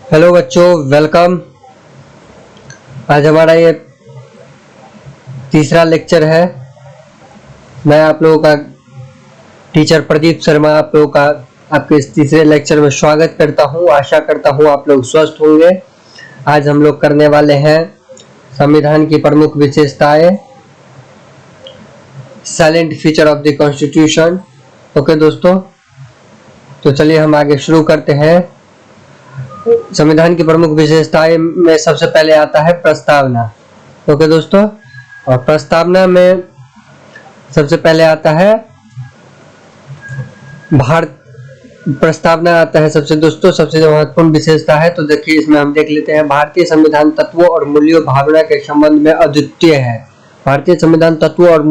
Hello बच्चों, welcome. आज हमारा ये तीसरा लेक्चर है। मैं आप लोगों का टीचर प्रदीप शर्मा आप लोगों का आपके इस तीसरे लेक्चर में स्वागत करता हूं। आशा करता हूं आप लोग स्वस्थ होंगे। आज हम लोग करने वाले हैं संविधान की प्रमुख विशेषताएं, silent feature of the constitution. Okay दोस्तों, तो चलिए हम आगे शुरू करते हैं। संविधान की प्रमुख विशेषताएं में सबसे पहले आता है प्रस्तावना। ओके दोस्तों, और प्रस्तावना में सबसे पहले आता है प्रस्तावना आता है सबसे महत्वपूर्ण विशेषता है। तो देखिए, इसमें हम देख लेते हैं भारतीय संविधान तत्वों और मूल्यों भावना के संबंध में अद्वितीय है। भारतीय संविधान तत्वों और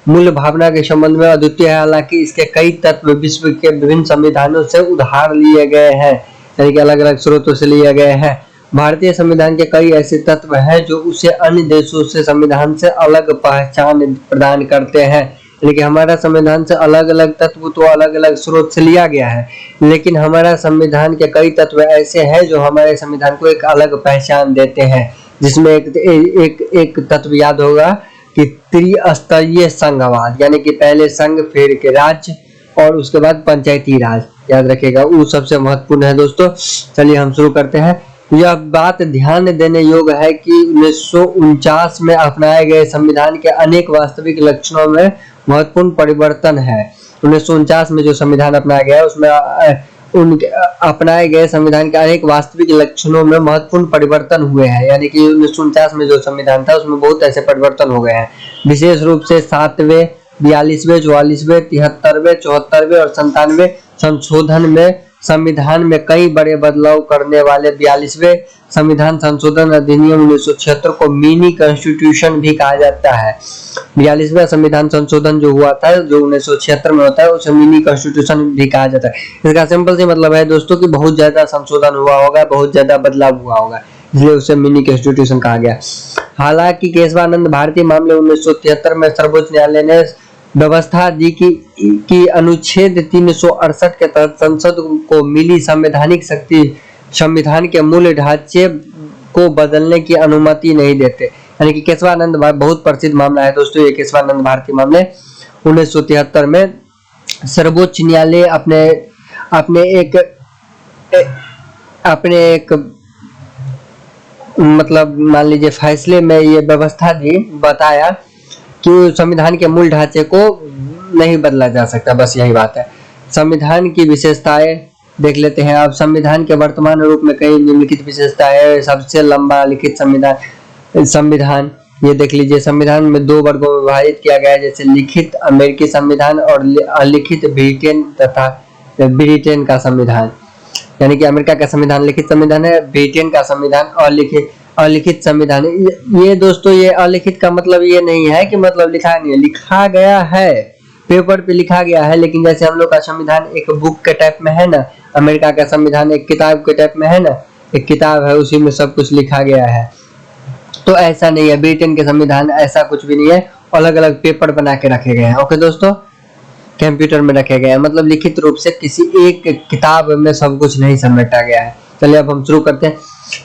मूल्य भावना के संबंध में अद्वितीय है। हालांकि इसके कई तत्व विश्व के विभिन्न संविधानों से उधार लिए गए हैं, यानी कि अलग अलग स्रोतों से लिए गए हैं। भारतीय संविधान के कई ऐसे तत्व हैं जो उसे अन्य देशों से संविधान से अलग पहचान प्रदान करते हैं। यानी कि हमारा संविधान से अलग अलग तत्व तो अलग अलग स्रोत से लिया गया है, लेकिन हमारा संविधान के कई तत्व ऐसे हैं जो हमारे संविधान को एक अलग पहचान देते हैं। जिसमें एक तत्व याद होगा कि त्रिस्तरीय संघवाद, यानी कि पहले संघ, फिर के राज्य और उसके बाद पंचायती राज, याद रखिएगा, वो सबसे महत्वपूर्ण है दोस्तों। चलिए हम शुरू करते हैं। यह बात ध्यान देने योग्य है कि 1949 में अपनाए गए संविधान के अनेक वास्तविक लक्षणों में महत्वपूर्ण परिवर्तन है। 1949 में जो संविधान अपनाया गया है उसमें उनके अपनाए गए संविधान के अनेक वास्तविक लक्षणों में महत्वपूर्ण परिवर्तन हुए हैं। यानी कि 1949 में जो संविधान था उसमें बहुत ऐसे परिवर्तन हो गए हैं। विशेष रूप से 7वें, 42वें, 44वें, 73वें, 74वें और 97वें संशोधन में संविधान में कई बड़े बदलाव करने वाले 42वें संविधान संशोधन अधिनियम 1976 को मिनी कॉन्स्टिट्यूशन भी कहा जाता है। 42वां संविधान संशोधन जो हुआ था, जो 1976 में होता है, उसे मिनी कॉन्स्टिट्यूशन भी कहा जाता है। इसका सिंपल सी मतलब है दोस्तों कि बहुत ज्यादा संशोधन हुआ होगा, बहुत ज्यादा बदलाव हुआ होगा, इसलिए उसे मिनी कॉन्स्टिट्यूशन कहा गया। हालांकि केशवानंद भारतीय मामले 1973 में सर्वोच्च न्यायालय ने व्यवस्था दी कि अनुच्छेद 368 के तहत संसद को मिली संवैधानिक शक्ति संविधान के मूल ढांचे को बदलने की अनुमति नहीं देते। यानी कि केशवानंद, बहुत प्रसिद्ध मामला है दोस्तों ये केशवानंद भारतीय मामले। 1973 में सर्वोच्च न्यायालय अपने एक मतलब मान लीजिए फैसले में ये व्यवस्था दी, बताया कि संविधान के मूल ढांचे को नहीं बदला जा सकता। बस यही बात है। संविधान की विशेषताएं देख लेते हैं। अब संविधान के वर्तमान रूप में कई निम्नलिखित विशेषताएं। सबसे लंबा लिखित संविधान ये देख लीजिए। संविधान में 2 वर्गों में विभाजित किया गया है, जैसे लिखित अमेरिकी संविधान और अलिखित ब्रिटेन का संविधान। यानी कि अमेरिका का संविधान लिखित संविधान है, ब्रिटेन का संविधान अलिखित संविधान। ये दोस्तों, ये अलिखित का मतलब ये नहीं है कि मतलब लिखा नहीं है, लिखा गया है, पेपर पे लिखा गया है, लेकिन जैसे हम लोग का संविधान एक बुक के टाइप में है ना, अमेरिका का संविधान एक किताब के टाइप में है ना, एक किताब है, उसी में सब कुछ लिखा गया है। तो ऐसा नहीं है, ब्रिटेन के संविधान ऐसा कुछ भी नहीं है, अलग अलग पेपर बना के रखे गए हैं। ओके दोस्तों, कंप्यूटर में रखे गए हैं, मतलब लिखित रूप से किसी एक किताब में सब कुछ नहीं समेटा गया है। चलिए अब हम शुरू करते हैं।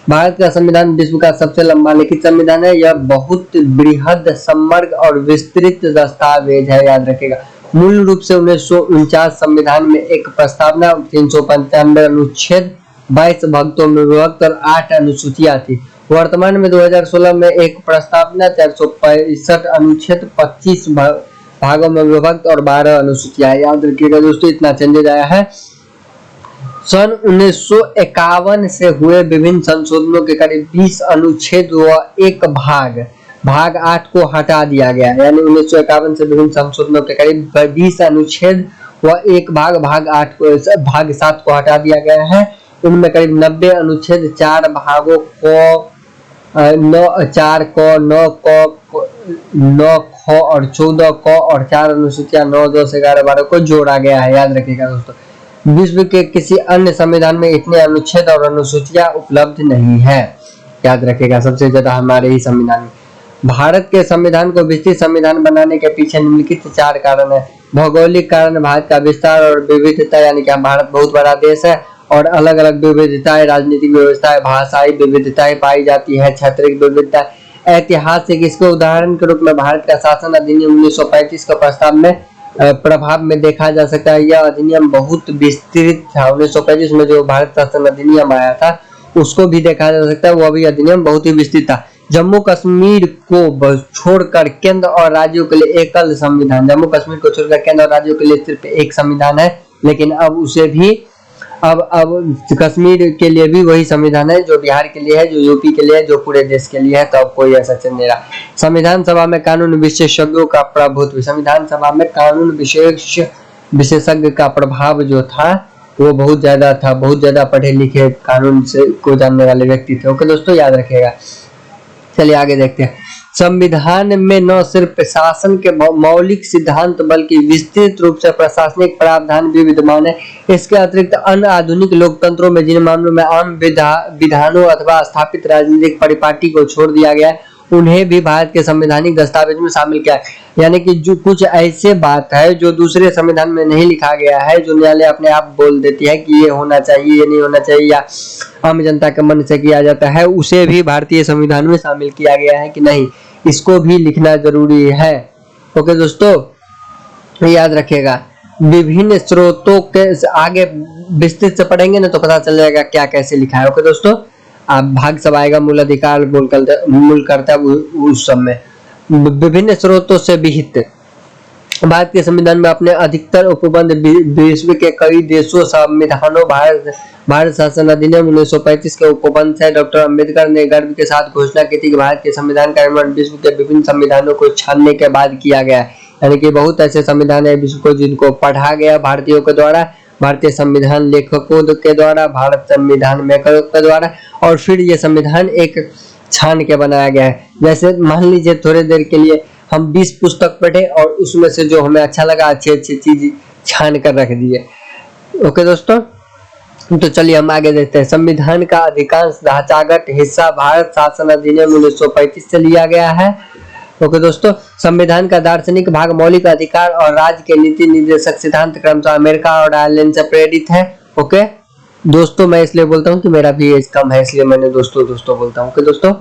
भारत का संविधान विश्व का सबसे लंबा लिखित संविधान है। यह बहुत बृहद, समग्र और विस्तृत दस्तावेज है, याद रखिएगा। मूल रूप से 1949 संविधान में एक प्रस्तावना, 395 अनुच्छेद, 22 भागों में विभक्त और 8 अनुसूचियां थी। वर्तमान में 2016 में एक प्रस्तावना, 465 अनुच्छेद, 25 भागों में विभक्त और 12 अनुसूचियां। याद रखिएगा दोस्तों, इतना चेंजेज आया है। सन 1951 से हुए विभिन्न संशोधनों के करीब 20 अनुच्छेद व एक भाग 8 को हटा दिया गया। यानी 1951 से विभिन्न संशोधनों के करीब 20 अनुच्छेद व एक भाग 7 को हटा दिया गया है। उनमें करीब 90 अनुच्छेद 4 भागों को 4 क, 9 क, 9 ख और 14 क और 4 अनुसूचियां 9, 10, 11, 12 को जोड़ा गया है। याद रखिएगा दोस्तों, विश्व के किसी अन्य संविधान में इतने अनुच्छेद और अनुसूचियां उपलब्ध नहीं है। याद रखिएगा, सबसे ज्यादा हमारे ही संविधान में। भारत के संविधान को विस्तृत संविधान बनाने के पीछे निम्नलिखित 4 कारण है। भौगोलिक कारण, भारत का विस्तार और विविधता, यानी कि भारत बहुत बड़ा देश है और अलग अलग विविधताएं, राजनीतिक व्यवस्थाएं, भाषाई विविधताएं पाई जाती है, क्षेत्रीय विविधता। ऐतिहासिक, इसके उदाहरण के रूप में भारत का शासन अधिनियम 1935 का प्रस्ताव में प्रभाव में देखा जा सकता है। यह अधिनियम बहुत विस्तृत था। 1935 में जो भारत शासन अधिनियम आया था उसको भी देखा जा सकता है, वह भी अधिनियम बहुत ही विस्तृत था। जम्मू कश्मीर को छोड़कर केंद्र और राज्यों के लिए एकल संविधान, जम्मू कश्मीर को छोड़कर केंद्र और राज्यों के लिए सिर्फ एक संविधान है, लेकिन अब उसे भी अब कश्मीर के लिए भी वही संविधान है जो बिहार के लिए है, जो यूपी के लिए है, जो पूरे देश के लिए है। तो अब कोई ऐसा चल नहीं रहा। संविधान सभा में कानून विशेषज्ञों का प्रभुत्व, संविधान सभा में कानून विशेषज्ञ का प्रभाव जो था वो बहुत ज्यादा था, बहुत ज्यादा पढ़े लिखे कानून से को जानने वाले व्यक्ति थे। ओके दोस्तों, याद रखिएगा। चलिए आगे देखते हैं। संविधान में न सिर्फ शासन के मौलिक सिद्धांत बल्कि विस्तृत रूप से प्रशासनिक प्रावधान भी विद्यमान है। इसके अतिरिक्त अन्य आधुनिक लोकतंत्रों में जिन मामलों में आम विधानों अथवा स्थापित राजनीतिक परिपाटी को छोड़ दिया गया है उन्हें भी भारत के संवैधानिक दस्तावेज में शामिल किया है। यानी कि जो कुछ ऐसे बात है जो दूसरे संविधान में नहीं लिखा गया है, जो न्यायालय अपने आप बोल देती है कि ये होना चाहिए, ये नहीं होना चाहिए, या आम जनता के मन से किया जाता है, उसे भी भारतीय संविधान में शामिल किया गया है कि नहीं, इसको भी लिखना जरूरी है। ओके दोस्तों, याद रखिएगा। विभिन्न स्रोतों के आगे विस्तृत से पढ़ेंगे ना तो पता चल जाएगा क्या कैसे लिखा है। ओके दोस्तों, आप भाग सब आएगा, मूल अधिकार, मूल कर्तव्य, उस सब में विभिन्न स्रोतों से विहित भारत के संविधान में अपने अधिकतर उपबंध विश्व के कई देशों संविधानों भारत शासन अधिनियम 1935 के उपबंध से डॉक्टर अंबेडकर ने गर्व के साथ घोषणा की थी कि भारत के संविधान का निर्माण विश्व के विभिन्न संविधानों को छानने के बाद किया गया। यानी कि बहुत ऐसे संविधान है विश्व को जिनको पढ़ा गया भारतीयों के द्वारा, भारतीय संविधान लेखकों के द्वारा, भारत संविधान मेकरों के द्वारा, और फिर ये संविधान एक छान के बनाया गया है। जैसे मान लीजिए थोड़ी देर के लिए हम 20 पुस्तक पढ़े और उसमें से जो हमें अच्छा लगा अच्छी अच्छी चीज छान कर रख दिए। ओके दोस्तों, तो चलिए हम आगे देखते हैं। संविधान का अधिकांश ढांचागत हिस्सा भारत शासन अधिनियम 1935 से लिया गया है। ओके दोस्तों, संविधान का दार्शनिक भाग मौलिक अधिकार और राज्य के नीति निर्देशक सिद्धांत क्रमशः अमेरिका और आयरलैंड से प्रेरित है। ओके दोस्तों, मैं इसलिए बोलता हूँ कि मेरा भी एज कम है, इसलिए मैंने दोस्तों बोलता हूँ। ओके दोस्तों,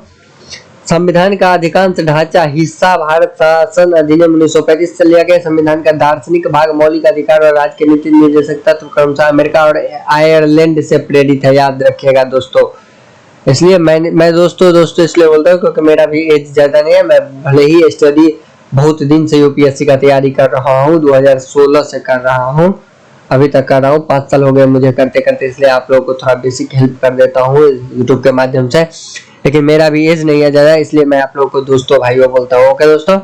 संविधान का अधिकांश ढांचा हिस्सा भारत शासन अधिनियम 1935 से लिया गया। संविधान का दार्शनिक भाग मौलिक अधिकार और राज्य के नीति निर्देशक तत्व क्रमशः अमेरिका और आयरलैंड से प्रेरित है। याद रखिएगा दोस्तों, इसलिए मैं दोस्तों इसलिए बोलता हूँ क्योंकि मेरा भी एज ज्यादा नहीं है। मैं भले ही स्टडी बहुत दिन से यूपीएससी का तैयारी कर रहा हूँ, 2016 से कर रहा हूँ, अभी तक कर रहा हूँ, 5 साल हो गए मुझे करते करते, इसलिए आप लोगों को थोड़ा बेसिक हेल्प कर देता हूँ यूट्यूब के माध्यम से। लेकिन मेरा भी एज नहीं है ज्यादा, इसलिए मैं आप लोगों को दोस्तों भाइयों बोलता हूँ। ओके दोस्तों,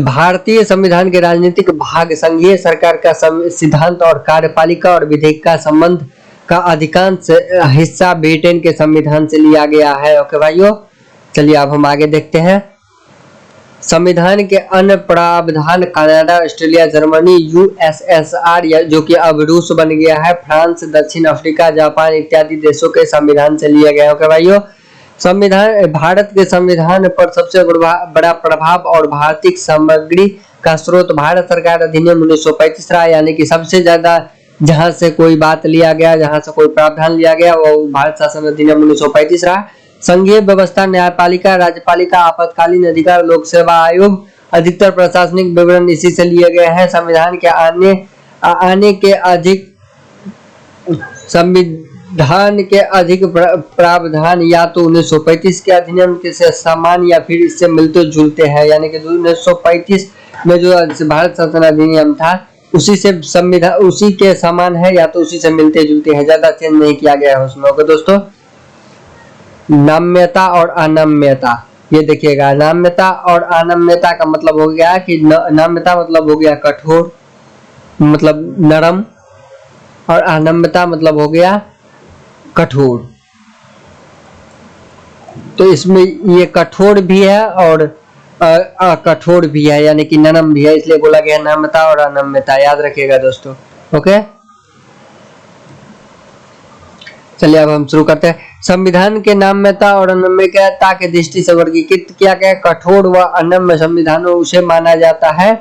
भारतीय संविधान के राजनीतिक भाग संघीय सरकार का सिद्धांत और कार्यपालिका और विधेयक का संबंध का अधिकांश हिस्सा ब्रिटेन के संविधान से लिया गया है। ओके भाइयों, चलिए अब हम आगे देखते हैं। संविधान के अन्य प्रावधान कनाडा, ऑस्ट्रेलिया, जर्मनी, यूएसएसआर जो कि अब रूस बन गया है, फ्रांस, दक्षिण अफ्रीका, जापान इत्यादि देशों के संविधान से लिया गया है। ओके भाइयों, संविधान भारत के संविधान पर सबसे बड़ा प्रभाव और भारतीय सामग्री का स्रोत भारत सरकार अधिनियम 1935 रहा। यानी कि सबसे ज्यादा जहां से कोई बात लिया गया, जहां से कोई प्रावधान लिया गया, वो भारत शासन अधिनियम 1935 रहा। संघीय व्यवस्था, न्यायपालिका, राज्यपालिका, आपातकालीन अधिकार, लोक सेवा आयोग, अधिकतर प्रशासनिक विवरण इसी से लिए गए हैं। संविधान के अधिक प्रावधान या तो 1935 के अधिनियम के से समान या फिर इससे मिलते जुलते हैं। यानी कि 1935 में जो भारत शासन अधिनियम था उसी से संविधान उसी के समान है या तो उसी से मिलते जुलते हैं, ज्यादा चेंज नहीं किया गया है उसमें। ओके दोस्तों, नाम्यता और अनाम्यता, ये देखिएगा, नाम्यता और अनाम्यता का मतलब हो गया कि नाम्यता मतलब हो गया कठोर, मतलब नरम, और अनाम्यता मतलब हो गया कठोर। तो इसमें ये कठोर भी है और कठोर भी है, यानी कि नरम भी है, इसलिए बोला गया नाम्यता और अनाम्यता। याद रखिएगा दोस्तों। ओके, चलिए अब हम शुरू करते हैं। संविधान के नाम्यता और अनाम्यता के दृष्टि से वर्गीकृत किया गया कठोर व अनम्य संविधानों उसे माना जाता है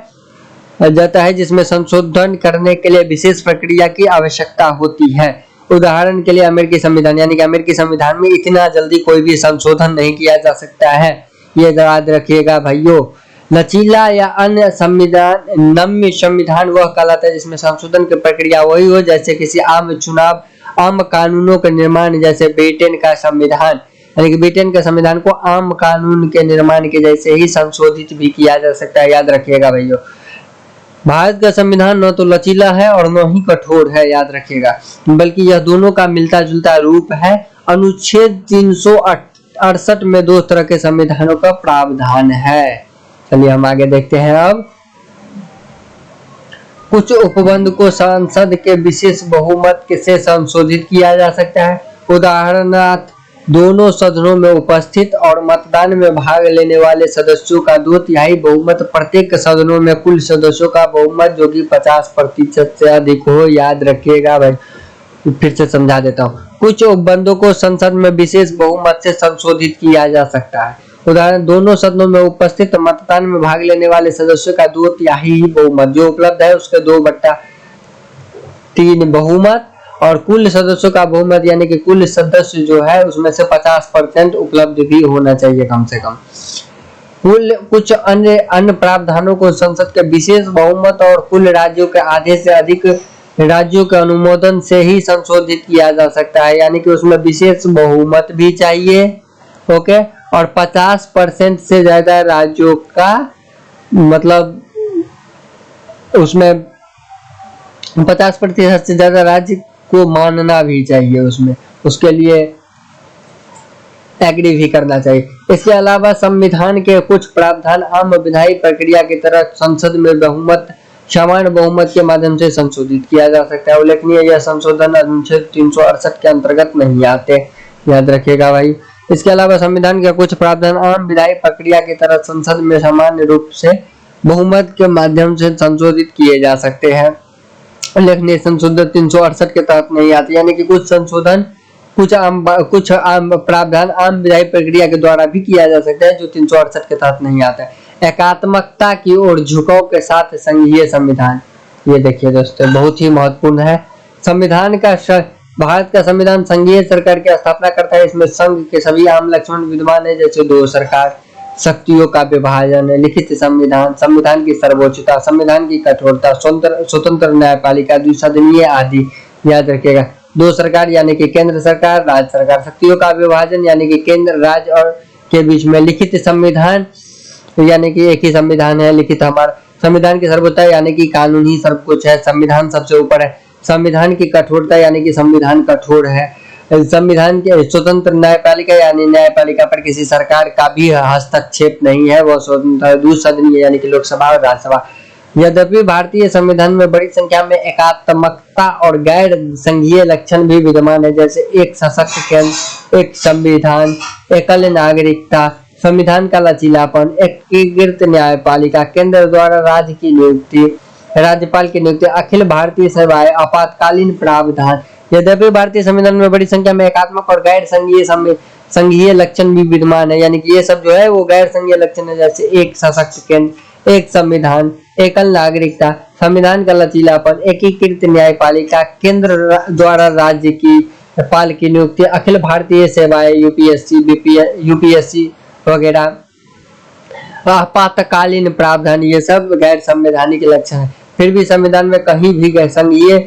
जाता है जिसमें संशोधन करने के लिए विशेष प्रक्रिया की आवश्यकता होती है। उदाहरण के लिए अमेरिकी संविधान, यानी कि अमेरिकी संविधान में इतना जल्दी कोई भी संशोधन नहीं किया जा सकता है, ये याद रखिएगा भाइयों। लचीला या अन्य संविधान नम्य संविधान वह कहलाता है जिसमें संशोधन की प्रक्रिया वही हो जैसे किसी आम चुनाव, आम कानूनों के निर्माण, जैसे ब्रिटेन का संविधान, यानी कि ब्रिटेन के संविधान को आम कानून के निर्माण के जैसे ही संशोधित भी किया जा सकता है, याद रखिएगा भाइयों। भारत का संविधान न तो लचीला है और न ही कठोर है, याद रखिएगा, बल्कि यह दोनों का मिलता जुलता रूप है। अनुच्छेद 368 में दो तरह के संविधानों का प्रावधान है। चलिए हम आगे देखते हैं। अब कुछ उपबंध को संसद के विशेष बहुमत से संशोधित किया जा सकता है। उदाहरणार्थ दोनों सदनों में उपस्थित और मतदान में भाग लेने वाले सदस्यों का 2/3 बहुमत, प्रत्येक सदनों में कुल सदस्यों का बहुमत जो कि 50% से अधिक हो, याद रखिएगा भाई। फिर से समझा देता हूँ। कुछ उपबंधों को संसद में विशेष बहुमत से संशोधित किया जा सकता है। उदाहरण दोनों सदनों में उपस्थित मतदान में भाग लेने वाले सदस्यों का 2/3 बहुमत जो उपलब्ध है उसके 2/3 बहुमत और कुल सदस्यों का बहुमत, यानी कि कुल सदस्य जो है उसमें से 50% उपलब्ध भी होना चाहिए कम से कम। कुछ अन्य प्रावधानों को संसद के विशेष बहुमत और कुल राज्यों के आधे से अधिक राज्यों के अनुमोदन से ही संशोधित किया जा सकता है, यानी कि उसमें विशेष बहुमत भी चाहिए, ओके, और 50% से ज्यादा राज्यों का, मतलब उसमें 50% से ज्यादा राज्य को मानना भी चाहिए, उसमें उसके लिए एग्री भी करना चाहिए। इसके अलावा संविधान के कुछ प्रावधान आम विधायी प्रक्रिया की तरह संसद में बहुमत, सामान्य बहुमत के माध्यम से संशोधित किया जा सकता है। उल्लेखनीय यह संशोधन अनुच्छेद 368 के अंतर्गत नहीं आते, याद रखिएगा भाई। इसके अलावा संविधान के कुछ प्रावधान आम विधायी प्रक्रिया की तरह संसद में सामान्य रूप से बहुमत के माध्यम से संशोधित किए जा सकते हैं। उल्लेखनीय संशोधन 368 के तहत नहीं आते, यानी कि कुछ संशोधन कुछ आम प्रावधान आम विधायी प्रक्रिया के द्वारा भी किया जा सकता है जो 368 के तहत नहीं आता है। एकात्मकता की ओर झुकाव के साथ संघीय संविधान, ये देखिए दोस्तों बहुत ही महत्वपूर्ण है। संविधान का भारत का संविधान संघीय सरकार की स्थापना करता है। इसमें संघ के सभी आम लक्षण विद्यमान है, जैसे 2 सरकार, शक्तियों का विभाजन, लिखित संविधान, संविधान की सर्वोच्चता, संविधान की कठोरता, स्वतंत्र न्यायपालिका, द्विसदनीय आदि, याद रखिएगा। 2 सरकार यानी कि केंद्र सरकार, राज्य सरकार, शक्तियों का विभाजन यानी कि केंद्र राज्य और के बीच में, लिखित संविधान यानी कि एक ही संविधान है लिखित हमारा, संविधान की सर्वोच्चता यानी कि कानून ही सब कुछ है, संविधान सबसे ऊपर है, संविधान की कठोरता यानी कि संविधान कठोर है, संविधान के स्वतंत्र न्यायपालिका यानी न्यायपालिका पर किसी सरकार का भी हस्तक्षेप नहीं है, वह स्वतंत्र, द्विसदनीय यानी कि लोकसभा और राज्यसभा। यद्यपि भारतीय संविधान में बड़ी संख्या में एकात्मकता और गैर संघीय लक्षण भी विद्यमान है, जैसे एक सशक्त केंद्र, एक संविधान, एकल नागरिकता, संविधान का लचीलापन, एकीकृत न्यायपालिका, केंद्र द्वारा राज्य की नियुक्ति, राज्यपाल की नियुक्ति, अखिल भारतीय सेवाएं, आपातकालीन प्रावधान। यद्यपि भारतीय संविधान में बड़ी संख्या में एकात्मक और गैर संघीय लक्षण भी विद्यमान है, यानी कि ये सब जो है वो गैर संघीय लक्षण है, जैसे एक सशक्त केंद्र, एक संविधान, एकल नागरिकता, संविधान का लचीलापन, एकीकृत न्यायपालिका, केंद्र द्वारा राज्य की पाल की नियुक्ति, अखिल भारतीय सेवाएं, यूपीएससी वगैरह, आपातकालीन प्रावधान, ये सब गैर संवैधानिक लक्षण है। फिर भी संविधान में कहीं भी गैर संघीय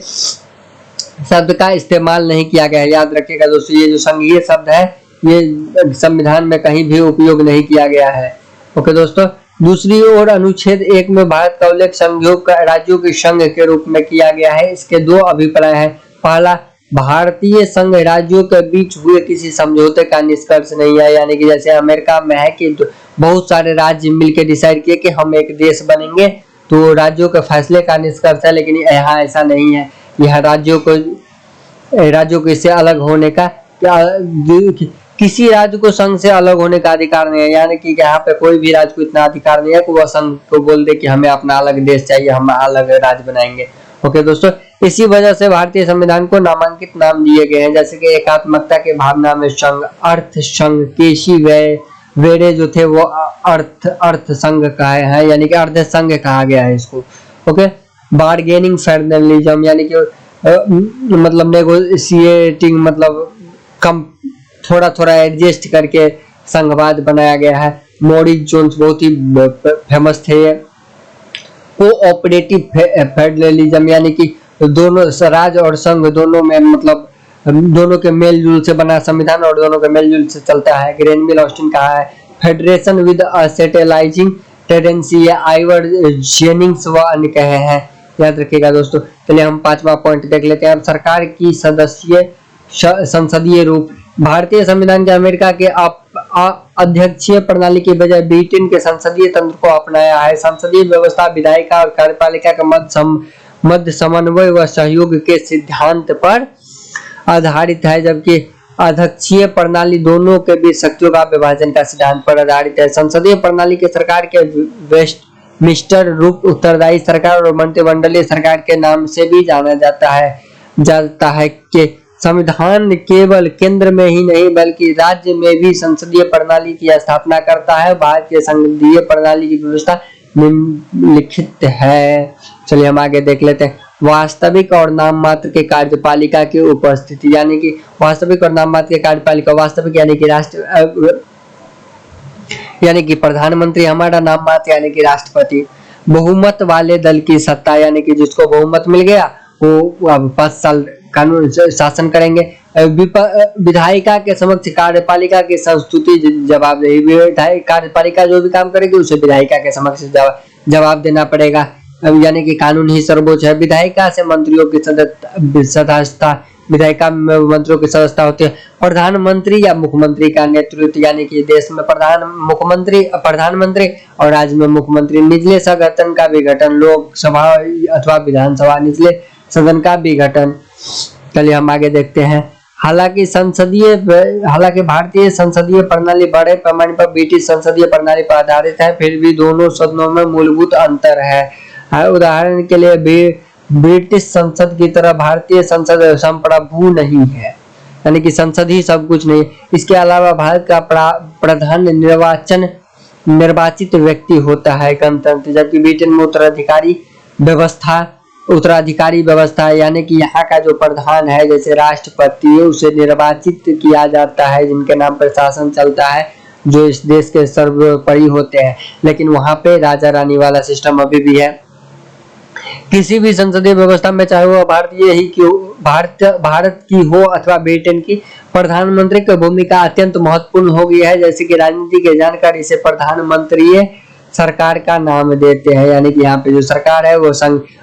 शब्द का इस्तेमाल नहीं किया गया है, याद रखिएगा दोस्तों। ये जो संघीय शब्द है ये संविधान में कहीं भी उपयोग नहीं किया गया है, ओके दोस्तों। दूसरी ओर अनुच्छेद 1 में भारत का उल्लेख संघों का राज्यों के संघ के रूप में किया गया है। इसके 2 अभिप्राय हैं। पहला, भारतीय संघ राज्यों के बीच हुए किसी समझौते का निष्कर्ष नहीं है, यानी कि जैसे अमेरिका में है कि बहुत सारे राज्य मिलकर डिसाइड किए कि हम एक देश बनेंगे, तो राज्यों के फैसले का निष्कर्ष है, लेकिन यहाँ ऐसा नहीं है। यहाँ राज्यों को इससे अलग होने का, किसी राज्य को संघ से अलग होने का अधिकार नहीं है, यानी कि यहाँ पे कोई भी राज्य को इतना अधिकार नहीं है कि वह संघ को बोल दे कि हमें अपना अलग देश चाहिए, हम अलग राज्य बनाएंगे, ओके दोस्तों। इसी वजह से भारतीय संविधान को नामांकित नाम दिए गए हैं, जैसे कि एकात्मकता के भावना में संघ, अर्थ संघ, केशी वेरे जो थे वो अर्थ संघ कहा है, यानी कि अर्ध संघ कहा गया है इसको, ओके, बार्गेनिंग फेडरलिज्म यानी कि मतलब नेगोशिएटिंग, मतलब कम थोड़ा थोड़ा एडजस्ट करके संघवाद बनाया गया है। मॉरिस जोन्स बहुत ही फेमस थे ये। कोऑपरेटिव फेडरलिज्म यानी कि दोनों राज्य और संघ दोनों में मतलब दोनों के मेलजुल से बना संविधान और दोनों के मेलजुल से चलता है। ग्रेनविल ऑस्टिन कहा है फेडरेशन विद सेटेलाइजिंग टेंडेंसी, या आइवर जेनिंग्स व अन्य कहे हैं, याद रखिएगा दोस्तों। चलिए हम 5वां पॉइंट देख लेते हैं। अब सरकार की संसदीय रूप। भारतीय संविधान के अमेरिका के अध्यक्षीय प्रणाली की बजाय ब्रिटेन के संसदीय तंत्र को अपनाया है। संसदीय व्यवस्था विधायिका और कार्यपालिका के मध्य समन्वय व सहयोग के सिद्धांत पर आधारित है, जबकि अध्यक्षीय प्रणाली दोनों के बीच शक्तियों का विभाजन का सिद्धांत पर आधारित है। संसदीय प्रणाली के सरकार के वेस्टमिंस्टर रूप उत्तरदायी सरकार और मंत्रिमंडलीय सरकार के नाम से भी जाना जाता है कि संविधान केवल केंद्र में ही नहीं बल्कि राज्य में भी संसदीय प्रणाली की स्थापना करता है। भारतीय संसदीय प्रणाली की व्यवस्था निम्नलिखित है। चलिए हम आगे देख लेते हैं। वास्तविक और नाममात्र के कार्यपालिका की उपस्थिति, यानी कि वास्तविक और नाममात्र के कार्यपालिका, वास्तविक यानी कि राष्ट्र यानी कि प्रधानमंत्री हमारा, नाममात्र यानी कि राष्ट्रपति। बहुमत वाले दल की सत्ता, यानी कि जिसको बहुमत मिल गया वो अब 5 साल कानून शासन करेंगे। विधायिका के समक्ष कार्यपालिका की संस्तुति जवाबदेही। कार्यपालिका जो भी काम करेगी उसे विधायिका के समक्ष जवाब देना पड़ेगा, यानी कि कानून ही सर्वोच्च है। विधायिका से मंत्रियों की सदस्यता, विधायिका में मंत्रियों की सदस्यता होती है। प्रधानमंत्री या मुख्यमंत्री का नेतृत्व, यानी कि देश में प्रधानमंत्री और राज्य में मुख्यमंत्री। निचले संगठन का विघटन, लोकसभा अथवा विधानसभा निचले सदन का विघटन। चलिए हम आगे देखते हैं। हालांकि भारतीय संसदीय प्रणाली बड़े पैमाने पर ब्रिटिश संसदीय प्रणाली पर आधारित है, फिर भी दोनों सदनों में मूलभूत अंतर है। उदाहरण के लिए ब्रिटिश संसद की तरह भारतीय संसद संप्रभु नहीं है, यानी कि संसद ही सब कुछ नहीं। इसके अलावा भारत का प्रधान निर्वाचित व्यक्ति होता है, गणतंत्र, जबकि ब्रिटेन में उत्तराधिकारी व्यवस्था, यानी कि यहाँ का जो प्रधान है जैसे राष्ट्रपति उसे निर्वाचित किया जाता है, जिनके नाम पर शासन चलता है, जो इस देश के सर्वोपरि होते हैं। लेकिन वहां पे राजा रानी वाला सिस्टम अभी भी है। किसी भी संसदीय व्यवस्था में, चाहे वो भारत की हो अथवा ब्रिटेन की, प्रधानमंत्री की भूमिका अत्यंत महत्वपूर्ण हो गई है। जैसे कि राजनीति के जानकारी से प्रधानमंत्री सरकार का नाम देते हैं, यानी कि यहाँ पे जो सरकार है वो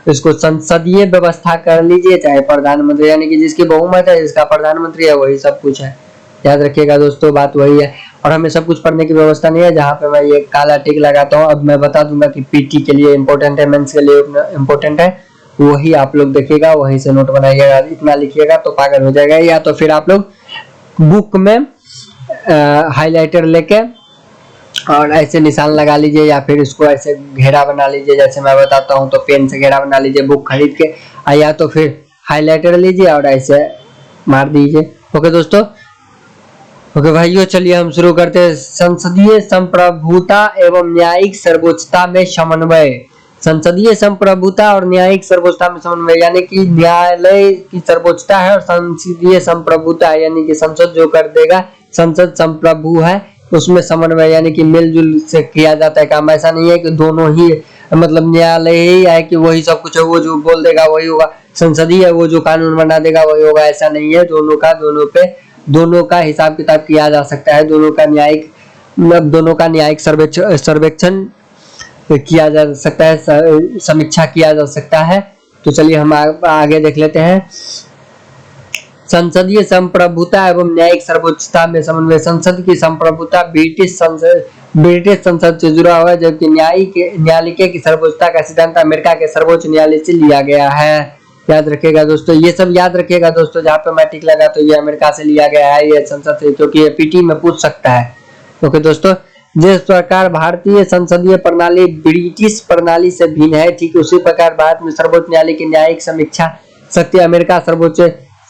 इसको संसदीय व्यवस्था कर लीजिए, चाहे प्रधानमंत्री, यानी कि जिसकी बहुमत है, जिसका प्रधानमंत्री है, वही सब कुछ है। याद रखिएगा दोस्तों, बात वही है। और हमें सब कुछ पढ़ने की व्यवस्था नहीं है, जहाँ पे मैं ये काला टिक लगाता हूँ। अब मैं बता दूंगा कि पीटी के लिए इम्पोर्टेंट है, मेंस के लिए इम्पोर्टेंट है, वही आप लोग देखिएगा, वहीं से नोट बनाइएगा। इतना लिखिएगा तो पागल हो जाएगा, या तो फिर आप लोग बुक में हाईलाइटर लेके और ऐसे निशान लगा लीजिए, या फिर इसको ऐसे घेरा बना लीजिए, जैसे मैं बताता हूँ। तो पेन से घेरा बना लीजिए बुक खरीद के, या तो फिर हाईलाइटर लीजिए और ऐसे मार दीजिए। ओके दोस्तों, ओके भाइयों, चलिए हम शुरू करते हैं। संसदीय संप्रभुता एवं न्यायिक सर्वोच्चता में समन्वय। संसदीय संप्रभुता और न्यायिक सर्वोच्चता में समन्वय, यानी कि न्यायालय की सर्वोच्चता है और संसदीय संप्रभुता है, यानी कि संसद जो कर देगा, संसद संप्रभु है, उसमें समन्वय यानी कि मिलजुल से किया जाता है काम। ऐसा नहीं है कि दोनों ही मतलब न्यायालय ही है कि वही सब कुछ है, वो जो बोल देगा वही होगा। संसदीय है वो जो कानून बना देगा वही होगा, ऐसा नहीं है। दोनों का हिसाब किताब किया जा सकता है, दोनों का न्यायिक सर्वेक्षण किया जा सकता है, समीक्षा किया जा सकता है। तो चलिए हम आगे देख लेते हैं। संसदीय संप्रभुता एवं न्यायिक सर्वोच्चता में समन्वय। संसद की संप्रभुता ब्रिटिश संसद से जुड़ा हुआ है, जबकि न्यायालय की सर्वोच्चता का सिद्धांत अमेरिका के सर्वोच्च न्यायालय से लिया गया है। याद रखिएगा दोस्तों, ये सब याद रखिएगा दोस्तों। जहाँ पे मैं टिक लगा तो ये अमेरिका से लिया गया है, ये संसद से, क्योंकि ये पीटी में पूछ सकता है। ओके दोस्तों, जिस प्रकार भारतीय संसदीय प्रणाली ब्रिटिश प्रणाली से भिन्न है, ठीक उसी प्रकार भारत में सर्वोच्च न्यायालय की न्यायिक समीक्षा शक्ति अमेरिका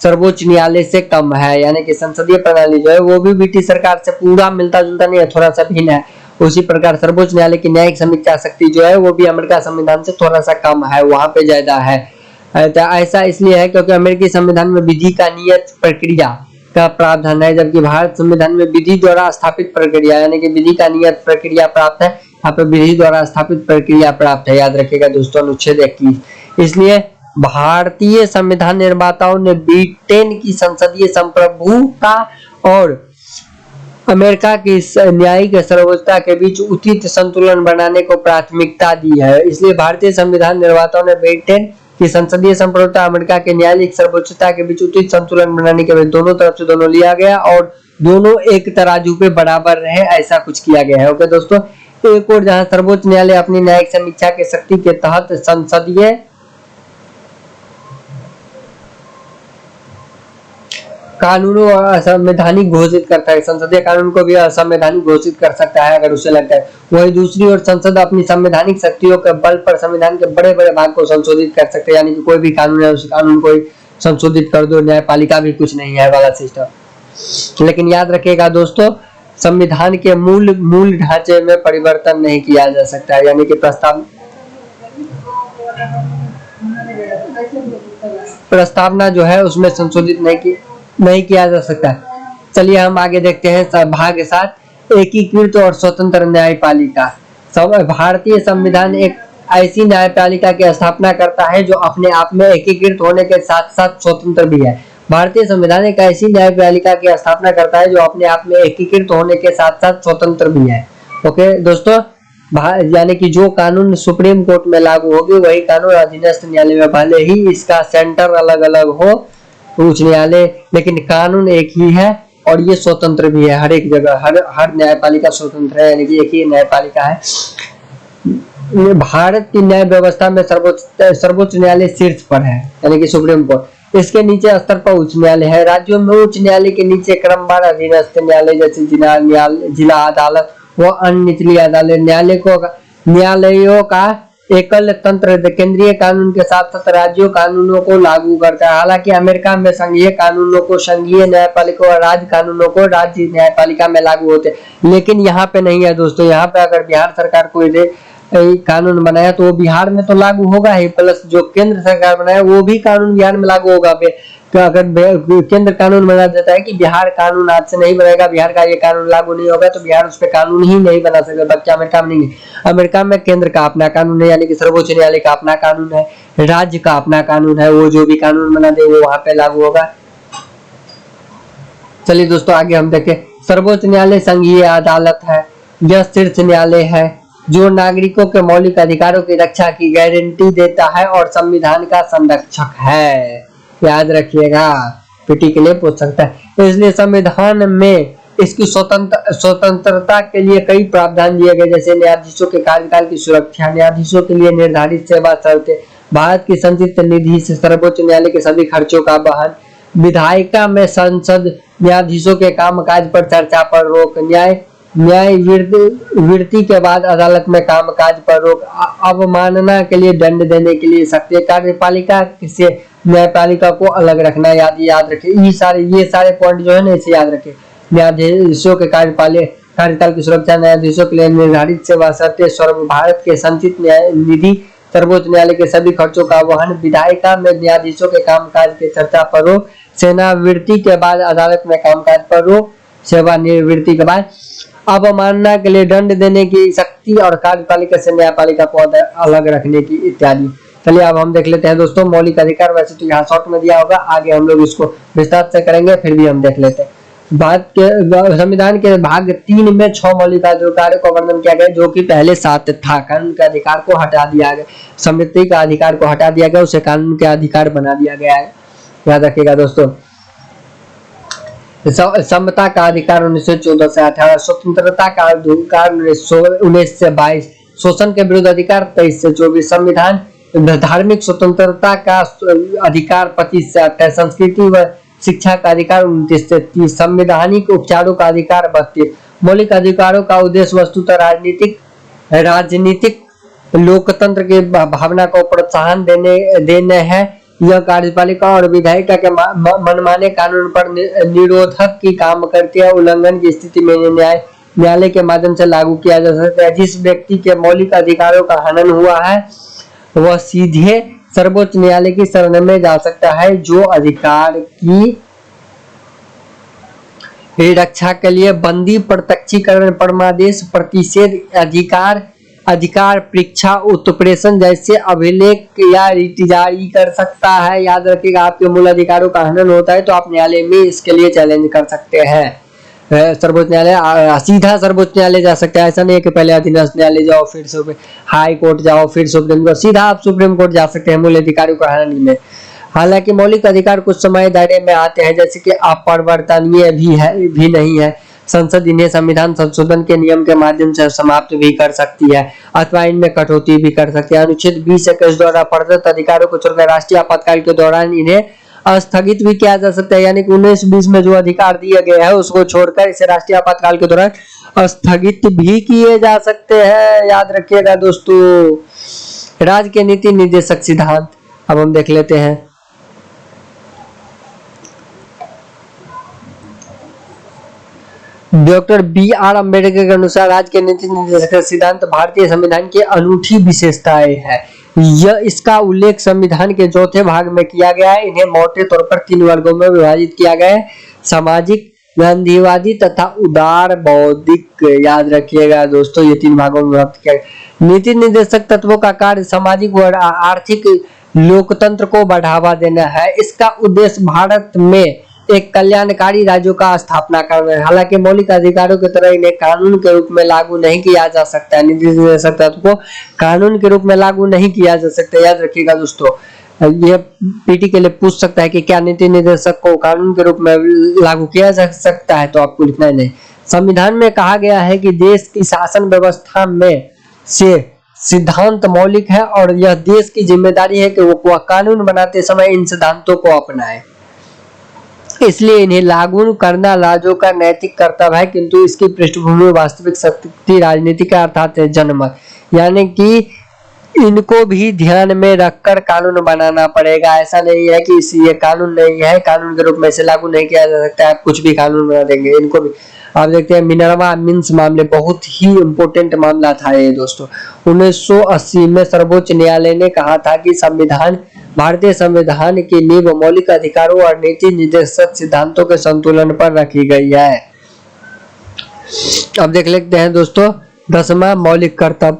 सर्वोच्च न्यायालय से कम है। यानी कि संसदीय प्रणाली जो है वो भी ब्रिटिश सरकार से पूरा मिलता जुलता नहीं है, थोड़ा सा भिन्न है। उसी प्रकार सर्वोच्च न्यायालय की न्यायिक समीक्षा शक्ति जो है वो भी अमेरिका संविधान से थोड़ा सा कम है, वहां पे ज्यादा है। ऐसा इसलिए है क्योंकि अमेरिकी संविधान में विधि का नियत प्रक्रिया का प्रावधान है, जबकि भारत संविधान में विधि द्वारा स्थापित प्रक्रिया यानी कि विधि का नियत प्रक्रिया प्राप्त है, यहाँ पे विधि द्वारा स्थापित प्रक्रिया प्राप्त है। याद रखिएगा दोस्तों, अनुच्छेद 21। इसलिए भारतीय संविधान निर्माताओं ने ब्रिटेन की संसदीय संप्रभुता और अमेरिका की न्यायिक सर्वोच्चता के बीच उचित संतुलन बनाने को प्राथमिकता दी है। इसलिए भारतीय संविधान निर्माताओं ने ब्रिटेन की संसदीय संप्रभुता अमेरिका के न्यायिक सर्वोच्चता के बीच उचित संतुलन बनाने के लिए दोनों तरफ से दोनों लिया गया और दोनों एक तराजू पे बराबर रहे, ऐसा कुछ किया गया है। ओके दोस्तों, एक और जहां सर्वोच्च न्यायालय अपनी न्यायिक समीक्षा के शक्ति के तहत संसदीय कानूनों और असंवैधानिक घोषित करता है, संसदीय कानून को भी असंवैधानिक घोषित कर सकता है अगर उसे लगता है। वही दूसरी ओर संसद अपनी संवैधानिक शक्तियों के बल पर संविधान के बड़े बड़े भाग को संशोधित कर सकते हैं, यानी कि कोई भी कानून है उस कानून को संशोधित कर दो, न्यायपालिका भी कुछ नहीं है वाला सिस्टम। लेकिन याद रखिएगा दोस्तों, संविधान के मूल ढांचे में परिवर्तन नहीं किया जा सकता है, यानी कि प्रस्तावना जो है उसमें संशोधित नहीं किया जा सकता। चलिए हम आगे देखते हैं भाग 7, एकीकृत और स्वतंत्र न्यायपालिका। भारतीय संविधान एक ऐसी न्यायपालिका की स्थापना करता है जो अपने आप में एकीकृत होने के साथ साथ स्वतंत्र भी है। भारतीय संविधान एक ऐसी न्यायपालिका की स्थापना करता है जो अपने आप में एकीकृत होने के साथ साथ स्वतंत्र भी है। ओके दोस्तों, यानी कि जो कानून सुप्रीम कोर्ट में लागू होगी वही कानून अधीनस्थ न्यायालय में, भले ही इसका सेंटर अलग अलग हो उच्च न्यायालय, लेकिन कानून एक ही है और ये स्वतंत्र भी है। हर एक जगह हर न्यायपालिका स्वतंत्र है, यानी कि एक ही न्यायपालिका है। भारत की न्याय व्यवस्था में सर्वोच्च न्यायालय शीर्ष पर है, यानी कि सुप्रीम कोर्ट। इसके नीचे स्तर पर उच्च न्यायालय है। राज्यों में उच्च न्यायालय के नीचे क्रमवार अधीनस्थ न्यायालय जैसे जिला अदालत व अन्य निचली अदालत। न्यायालयों का एकल तंत्र केंद्रीय कानून के साथ साथ राज्यों कानूनों को लागू करता है। हालांकि अमेरिका में संघीय कानूनों को संघीय न्यायपालिका और राज्य कानूनों को राज्य न्यायपालिका में लागू होते हैं, लेकिन यहाँ पे नहीं है दोस्तों। यहाँ पे अगर बिहार सरकार कोई कानून बनाया तो वो बिहार में तो लागू होगा ही, प्लस जो केंद्र सरकार बनाया वो भी कानून बिहार में लागू होगा। तो अगर केंद्र कानून बना देता है कि बिहार कानून आज से नहीं बनेगा, बिहार का ये कानून लागू नहीं होगा, तो बिहार उस पर कानून ही नहीं बना सकता। बल्कि अमेरिका में नहीं है, अमेरिका में केंद्र का अपना कानून है, यानी कि सर्वोच्च न्यायालय का अपना कानून है, राज्य का अपना कानून है, वो जो भी कानून बना दे वो वहां पे लागू होगा। चलिए दोस्तों आगे हम देखें। सर्वोच्च न्यायालय संघीय अदालत है, यह शीर्ष न्यायालय है जो नागरिकों के मौलिक अधिकारों की रक्षा की गारंटी देता है और संविधान का संरक्षक है। याद रखिएगा, पीटी के लिए पूछ सकता है। इसलिए संविधान में इसकी स्वतंत्रता के लिए कई प्रावधान दिए गए, जैसे न्यायाधीशों के कार्यकाल की सुरक्षा, न्यायाधीशों के लिए निर्धारित सेवा शर्तें, भारत की संचित निधि से सर्वोच्च न्यायालय के सभी खर्चों का वहन, विधायिका में संसद, न्यायाधीशों के कामकाज पर चर्चा पर रोक, न्यायवृत्ति के बाद अदालत में कामकाज पर रोक, अवमानना के लिए दंड देने के लिए सख्ती, कार्यपालिका से न्यायपालिका को अलग रखना। याद रखें ये सारे पॉइंट जो है ना, इसे याद रखें। न्यायाधीशों के कार्यकाल की सुरक्षा, न्यायाधीशों के लिए निर्धारित सेवा शर्तें, भारत के संचित निधि, सर्वोच्च न्यायालय के सभी खर्चों का वहन, विधायिका में न्यायाधीशों के कामकाज की चर्चा पर रोक, सेवानिवृत्ति के बाद अदालत में कामकाज पर रोक, सेवानिवृत्ति के बाद अवमानना के लिए दंड देने की शक्ति और कार्यपालिका से न्यायपालिका को अलग रखने की इत्यादि। चलिए अब हम देख लेते हैं दोस्तों मौलिक अधिकार। वैसे तो यहाँ शॉर्ट में दिया होगा, आगे हम लोग इसको विस्तार से करेंगे, फिर भी हम देख लेते हैं। भारत के संविधान के भाग 3 में 6 मौलिक अधिकारों का वर्णन किया गया, जो कि पहले 7 था। कानून के अधिकार को हटा दिया गया, समृद्धि का अधिकार को हटा दिया गया, उसे कानून के अधिकार बना दिया गया है। याद रखिएगा दोस्तों। समता का अधिकार 1914 से 18, स्वतंत्रता का अधिकार 19 से 22, शोषण के विरुद्ध अधिकार 23 से 24, संविधान धार्मिक स्वतंत्रता का अधिकार 25 से 28, संस्कृति व शिक्षा का अधिकार 29 से 30, संवैधानिक उपचारों का अधिकार 32। मौलिक अधिकारों का उद्देश्य वस्तुतः राजनीतिक लोकतंत्र की भावना को प्रोत्साहन देने है। यह कार्यपालिका और विधायिका के मनमाने कानून पर निरोधक की काम करती है। उल्लंघन की स्थिति में न्यायालय के माध्यम से लागू किया जा सकता है। जिस व्यक्ति के मौलिक अधिकारों का हनन हुआ है वह सीधे सर्वोच्च न्यायालय की शरण में जा सकता है, जो अधिकार की रक्षा के लिए बंदी, प्रत्यक्षीकरण, परमादेश, प्रतिषेध, अधिकार परीक्षा, उत्प्रेषण जैसे अभिलेख या रिट जारी कर सकता है। याद रखिएगा, आपके मूल अधिकारों का हनन होता है तो आप न्यायालय में इसके लिए चैलेंज कर सकते हैं। सर्वोच्च न्यायालय, सीधा सर्वोच्च न्यायालय जा सकते हैं। ऐसा नहीं है कि पहले अधीनस्थ न्यायालय जाओ, फिर हाई कोर्ट जाओ, फिर सुप्रीम कोर्ट, सीधा आप सुप्रीम कोर्ट जा सकते हैं मूल अधिकारों का हनन में। हालांकि मौलिक अधिकार कुछ समय दायरे में आते हैं, जैसे कि अपरिवर्तनीय भी नहीं है। संसद इन्हें संविधान संशोधन के नियम के माध्यम से समाप्त भी कर सकती है अथवा इनमें कटौती भी कर सकती है। अनुच्छेद 20 द्वारा प्रदत्त अधिकारों को छोड़कर राष्ट्रीय आपातकाल के दौरान इन्हें स्थगित भी किया जा सकता है। यानी कि 19-20 में जो अधिकार दिया गया है उसको छोड़कर इसे राष्ट्रीय आपातकाल के दौरान स्थगित भी किए जा सकते हैं। याद रखिएगा दोस्तों। राज्य के नीति निर्देशक सिद्धांत अब हम देख लेते हैं। Doctor B R. अम्बेडकर के अनुसार राज्य के नीति निर्देशक सिद्धांत भारतीय संविधान की अनूठी विशेषताएं है। यह इसका उल्लेख संविधान के चौथे भाग में किया गया है। इन्हें मोटे तौर पर 3 वर्गों में विभाजित किया गया है: सामाजिक, गांधीवादी तथा उदार बौद्धिक। याद रखिएगा दोस्तों, ये 3 भागों में विभाजित किया गया। नीति निर्देशक तत्वों का कार्य सामाजिक व आर्थिक लोकतंत्र को बढ़ावा देना है। इसका उद्देश्य भारत में एक कल्याणकारी राज्यों का स्थापना करना है। हालांकि मौलिक अधिकारों की तरह इन्हें कानून के रूप में लागू नहीं किया जा सकता है। नीति निर्देशक तत्व को कानून के रूप में लागू नहीं किया जा सकता। याद रखिएगा दोस्तों, ये पीटी के लिए पूछ सकता है कि क्या नीति निर्देशक को कानून के रूप में लागू किया जा सकता है, तो आपको लिखना है नहीं। संविधान में कहा गया है कि देश की शासन व्यवस्था में से सिद्धांत मौलिक है और यह देश की जिम्मेदारी है कि वह कानून बनाते समय इन सिद्धांतों को अपनाए। इसलिए इन्हें लागू करना राज्यों का नैतिक कर्तव्य है, किंतु इसकी पृष्ठभूमि वास्तविक शक्ति राजनीति का अर्थात जनमत, यानी कि इनको भी ध्यान में रखकर कानून बनाना पड़ेगा। ऐसा नहीं है कि ये कानून नहीं है, कानून के रूप में इसे लागू नहीं किया जा सकता है, कुछ भी कानून बना देंगे। इनको भी आप देखते हैं मिनर्वा मिन्स मामले बहुत ही इम्पोर्टेंट मामला था ये दोस्तों। 1980 में सर्वोच्च न्यायालय ने कहा था कि भारतीय संविधान की नींव मौलिक अधिकारों और नीति निर्देशक सिद्धांतों के संतुलन पर रखी गई है। अब देख लेते हैं दोस्तों 10वां मौलिक कर्तव्य।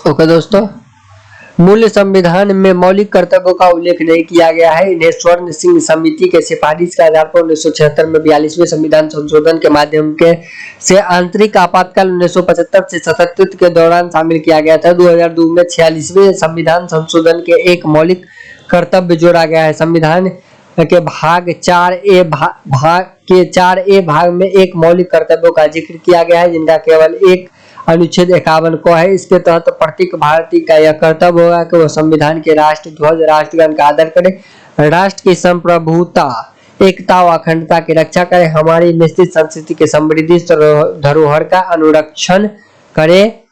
ओके दोस्तों, मूल संविधान में मौलिक कर्तव्यों का उल्लेख नहीं किया गया है। इन्हें स्वर्ण सिंह समिति के सिफारिश के आधार पर 1976 में 42वें संविधान संशोधन के माध्यम से आंतरिक आपातकाल 1975 से 77 के दौरान शामिल किया गया था। 2002 में 46वें संविधान संशोधन के एक मौलिक कर्तव्य जोड़ा गया है। संविधान के भाग 4A भाग में एक मौलिक कर्तव्यों का जिक्र किया गया है, जिनका केवल एक अनुच्छेद 51 को है। इसके तहत प्रत्येक भारतीय का यह कर्तव्य होगा कि वह संविधान के राष्ट्र ध्वज, राष्ट्रगान का आदर करे, राष्ट्र की संप्रभुता, एकता व अखंडता की रक्षा करे, हमारी निश्चित संस्कृति के समृद्धि धरोहर का अनुरक्षण करे,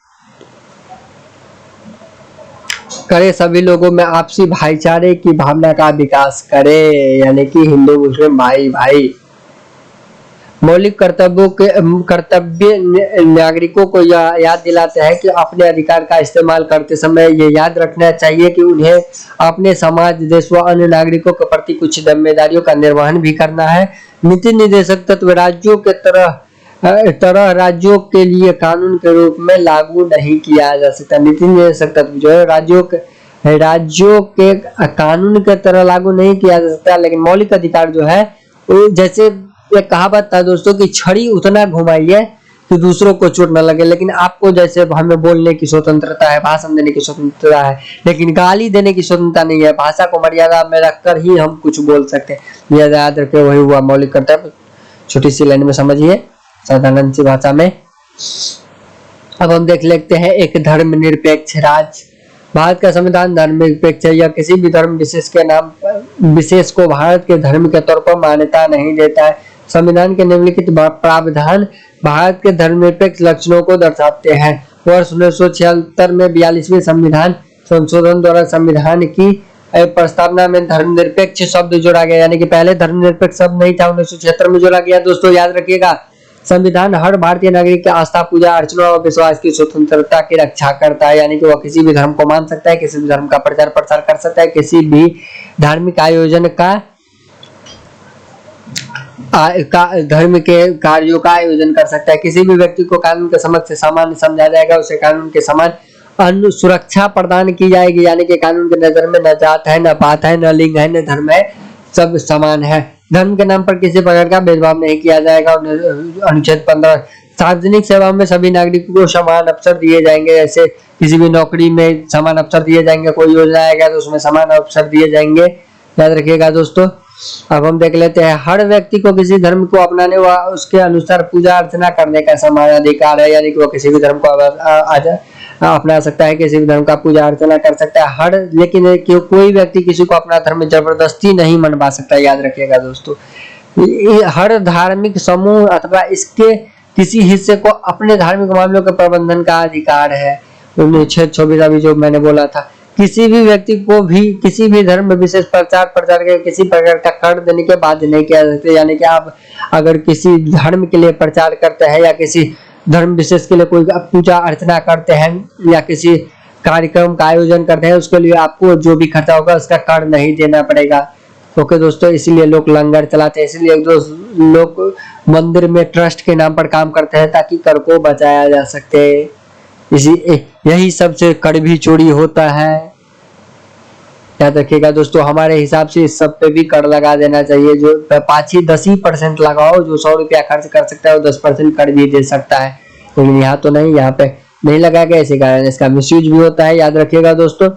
सभी लोगों में आपसी भाईचारे की भावना का विकास करे, यानी कि हिंदू मुस्लिम भाई भाई। मौलिक कर्तव्य नागरिकों को यह याद दिलाते हैं कि अपने अधिकार का इस्तेमाल करते समय ये याद रखना चाहिए कि उन्हें अपने समाज, देश व अन्य नागरिकों के प्रति कुछ जिम्मेदारियों का निर्वहन भी करना है। नीति निर्देशक तत्व राज्यों के तरह राज्यों के लिए कानून के रूप में लागू नहीं किया जा सकता। नीति निर्देशक तत्व जो है राज्यों के कानून के तरह लागू नहीं किया जा सकता, लेकिन मौलिक अधिकार जो है, जैसे एक कहावत था दोस्तों कि छड़ी उतना घुमाइए कि दूसरों को चोट न लगे। लेकिन आपको जैसे हमें बोलने की स्वतंत्रता है, भाषण देने की स्वतंत्रता है, लेकिन गाली देने की स्वतंत्रता नहीं है। भाषा को मर्यादा में रखकर ही हम कुछ बोल सकते हैं। यह याद रखे, वही हुआ मौलिक कर्तव्य। छोटी सी लाइन में समझिए, साधारण सी भाषा में। अब हम देख लेते हैं एक धर्मनिरपेक्ष राज्य। भारत का संविधान धर्मनिरपेक्ष है। यह किसी भी धर्म विशेष को भारत के धर्म के तौर पर मान्यता नहीं देता है। संविधान के निम्नलिखित प्रावधान भारत के धर्मनिरपेक्ष लक्षणों को दर्शाते हैं। वर्ष 1976 में 42वें संविधान संशोधन द्वारा संविधान की प्रस्तावना में धर्मनिरपेक्ष शब्द जोड़ा गया, यानी कि पहले धर्मनिरपेक्ष शब्द नहीं था, 1976 में जोड़ा गया। दोस्तों याद रखिएगा, संविधान हर भारतीय नागरिक की आस्था, पूजा अर्चना और विश्वास की स्वतंत्रता की रक्षा करता है, यानी कि वह किसी भी धर्म को मान सकता है, किसी भी धर्म का प्रचार प्रसार कर सकता है, किसी भी धार्मिक आयोजन का धर्म के कार्यों का आयोजन कर सकता है। किसी भी व्यक्ति को कानून के समक्ष समान समझा जाएगा, उसे कानून के समान सुरक्षा प्रदान की जाएगी, यानी कि कानून की नजर में न जात है, न पात है, न लिंग है, न धर्म है, सब समान है। धर्म के नाम पर किसी प्रकार का भेदभाव नहीं किया जाएगा। अनुच्छेद 15, सार्वजनिक सेवा में सभी नागरिकों को समान अवसर दिए जाएंगे, जैसे किसी भी नौकरी में समान अवसर दिए जाएंगे, कोई योजना आएगा तो उसमें समान अवसर दिए जाएंगे, याद रखिएगा दोस्तों। अब हम देख लेते हैं, हर व्यक्ति को किसी धर्म को अपनाने व उसके अनुसार पूजा अर्चना करने का समान अधिकार है, यानी कि वो किसी भी धर्म को अपना सकता है, किसी भी धर्म का पूजा अर्चना कर सकता है। लेकिन कोई व्यक्ति किसी को अपना धर्म जबरदस्ती नहीं मनवा सकता, याद रखिएगा दोस्तों। हर धार्मिक समूह अथवा इसके किसी हिस्से को अपने धार्मिक मामलों के प्रबंधन का अधिकार है। 1926 अभी जो मैंने बोला था, किसी भी व्यक्ति को भी किसी भी धर्म विशेष प्रचार के किसी प्रकार का कर देने के बाध्य नहीं किया जाता, यानी कि आप अगर किसी धर्म के लिए प्रचार करते हैं या किसी धर्म विशेष के लिए कोई पूजा अर्चना करते हैं या किसी कार्यक्रम का आयोजन करते हैं, उसके लिए आपको जो भी खर्चा होगा उसका कर नहीं देना पड़ेगा। ओके दोस्तों, इसलिए लोग लंगर चलाते हैं, इसलिए लोग मंदिर में ट्रस्ट के नाम पर काम करते हैं ताकि कर को बचाया जा सके। यही सबसे कड़वी चोरी होता है, याद रखिएगा दोस्तों। हमारे हिसाब से इस सब पे भी कर लगा देना चाहिए, जो 5-10% लगाओ, जो 100 रुपया खर्च कर सकता है वो 10% कर भी दे सकता है, लेकिन यहाँ तो नहीं, यहाँ पे नहीं लगाया गया, इसी कारण इसका मिसयूज भी होता है, याद रखिएगा दोस्तों।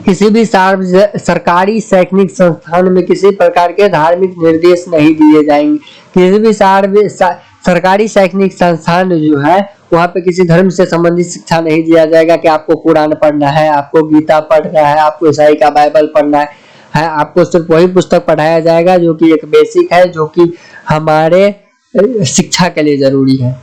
किसी भी सरकारी शैक्षणिक संस्थान में किसी प्रकार के धार्मिक निर्देश नहीं दिए जाएंगे। किसी भी सरकारी शैक्षणिक संस्थान जो है वहाँ पे किसी धर्म से संबंधित शिक्षा नहीं दिया जाएगा कि आपको कुरान पढ़ना है, आपको गीता पढ़ना है, आपको ईसाई का बाइबल पढ़ना है। आपको सिर्फ वही पुस्तक पढ़ाया जाएगा जो कि एक बेसिक है, जो कि हमारे शिक्षा के लिए जरूरी है।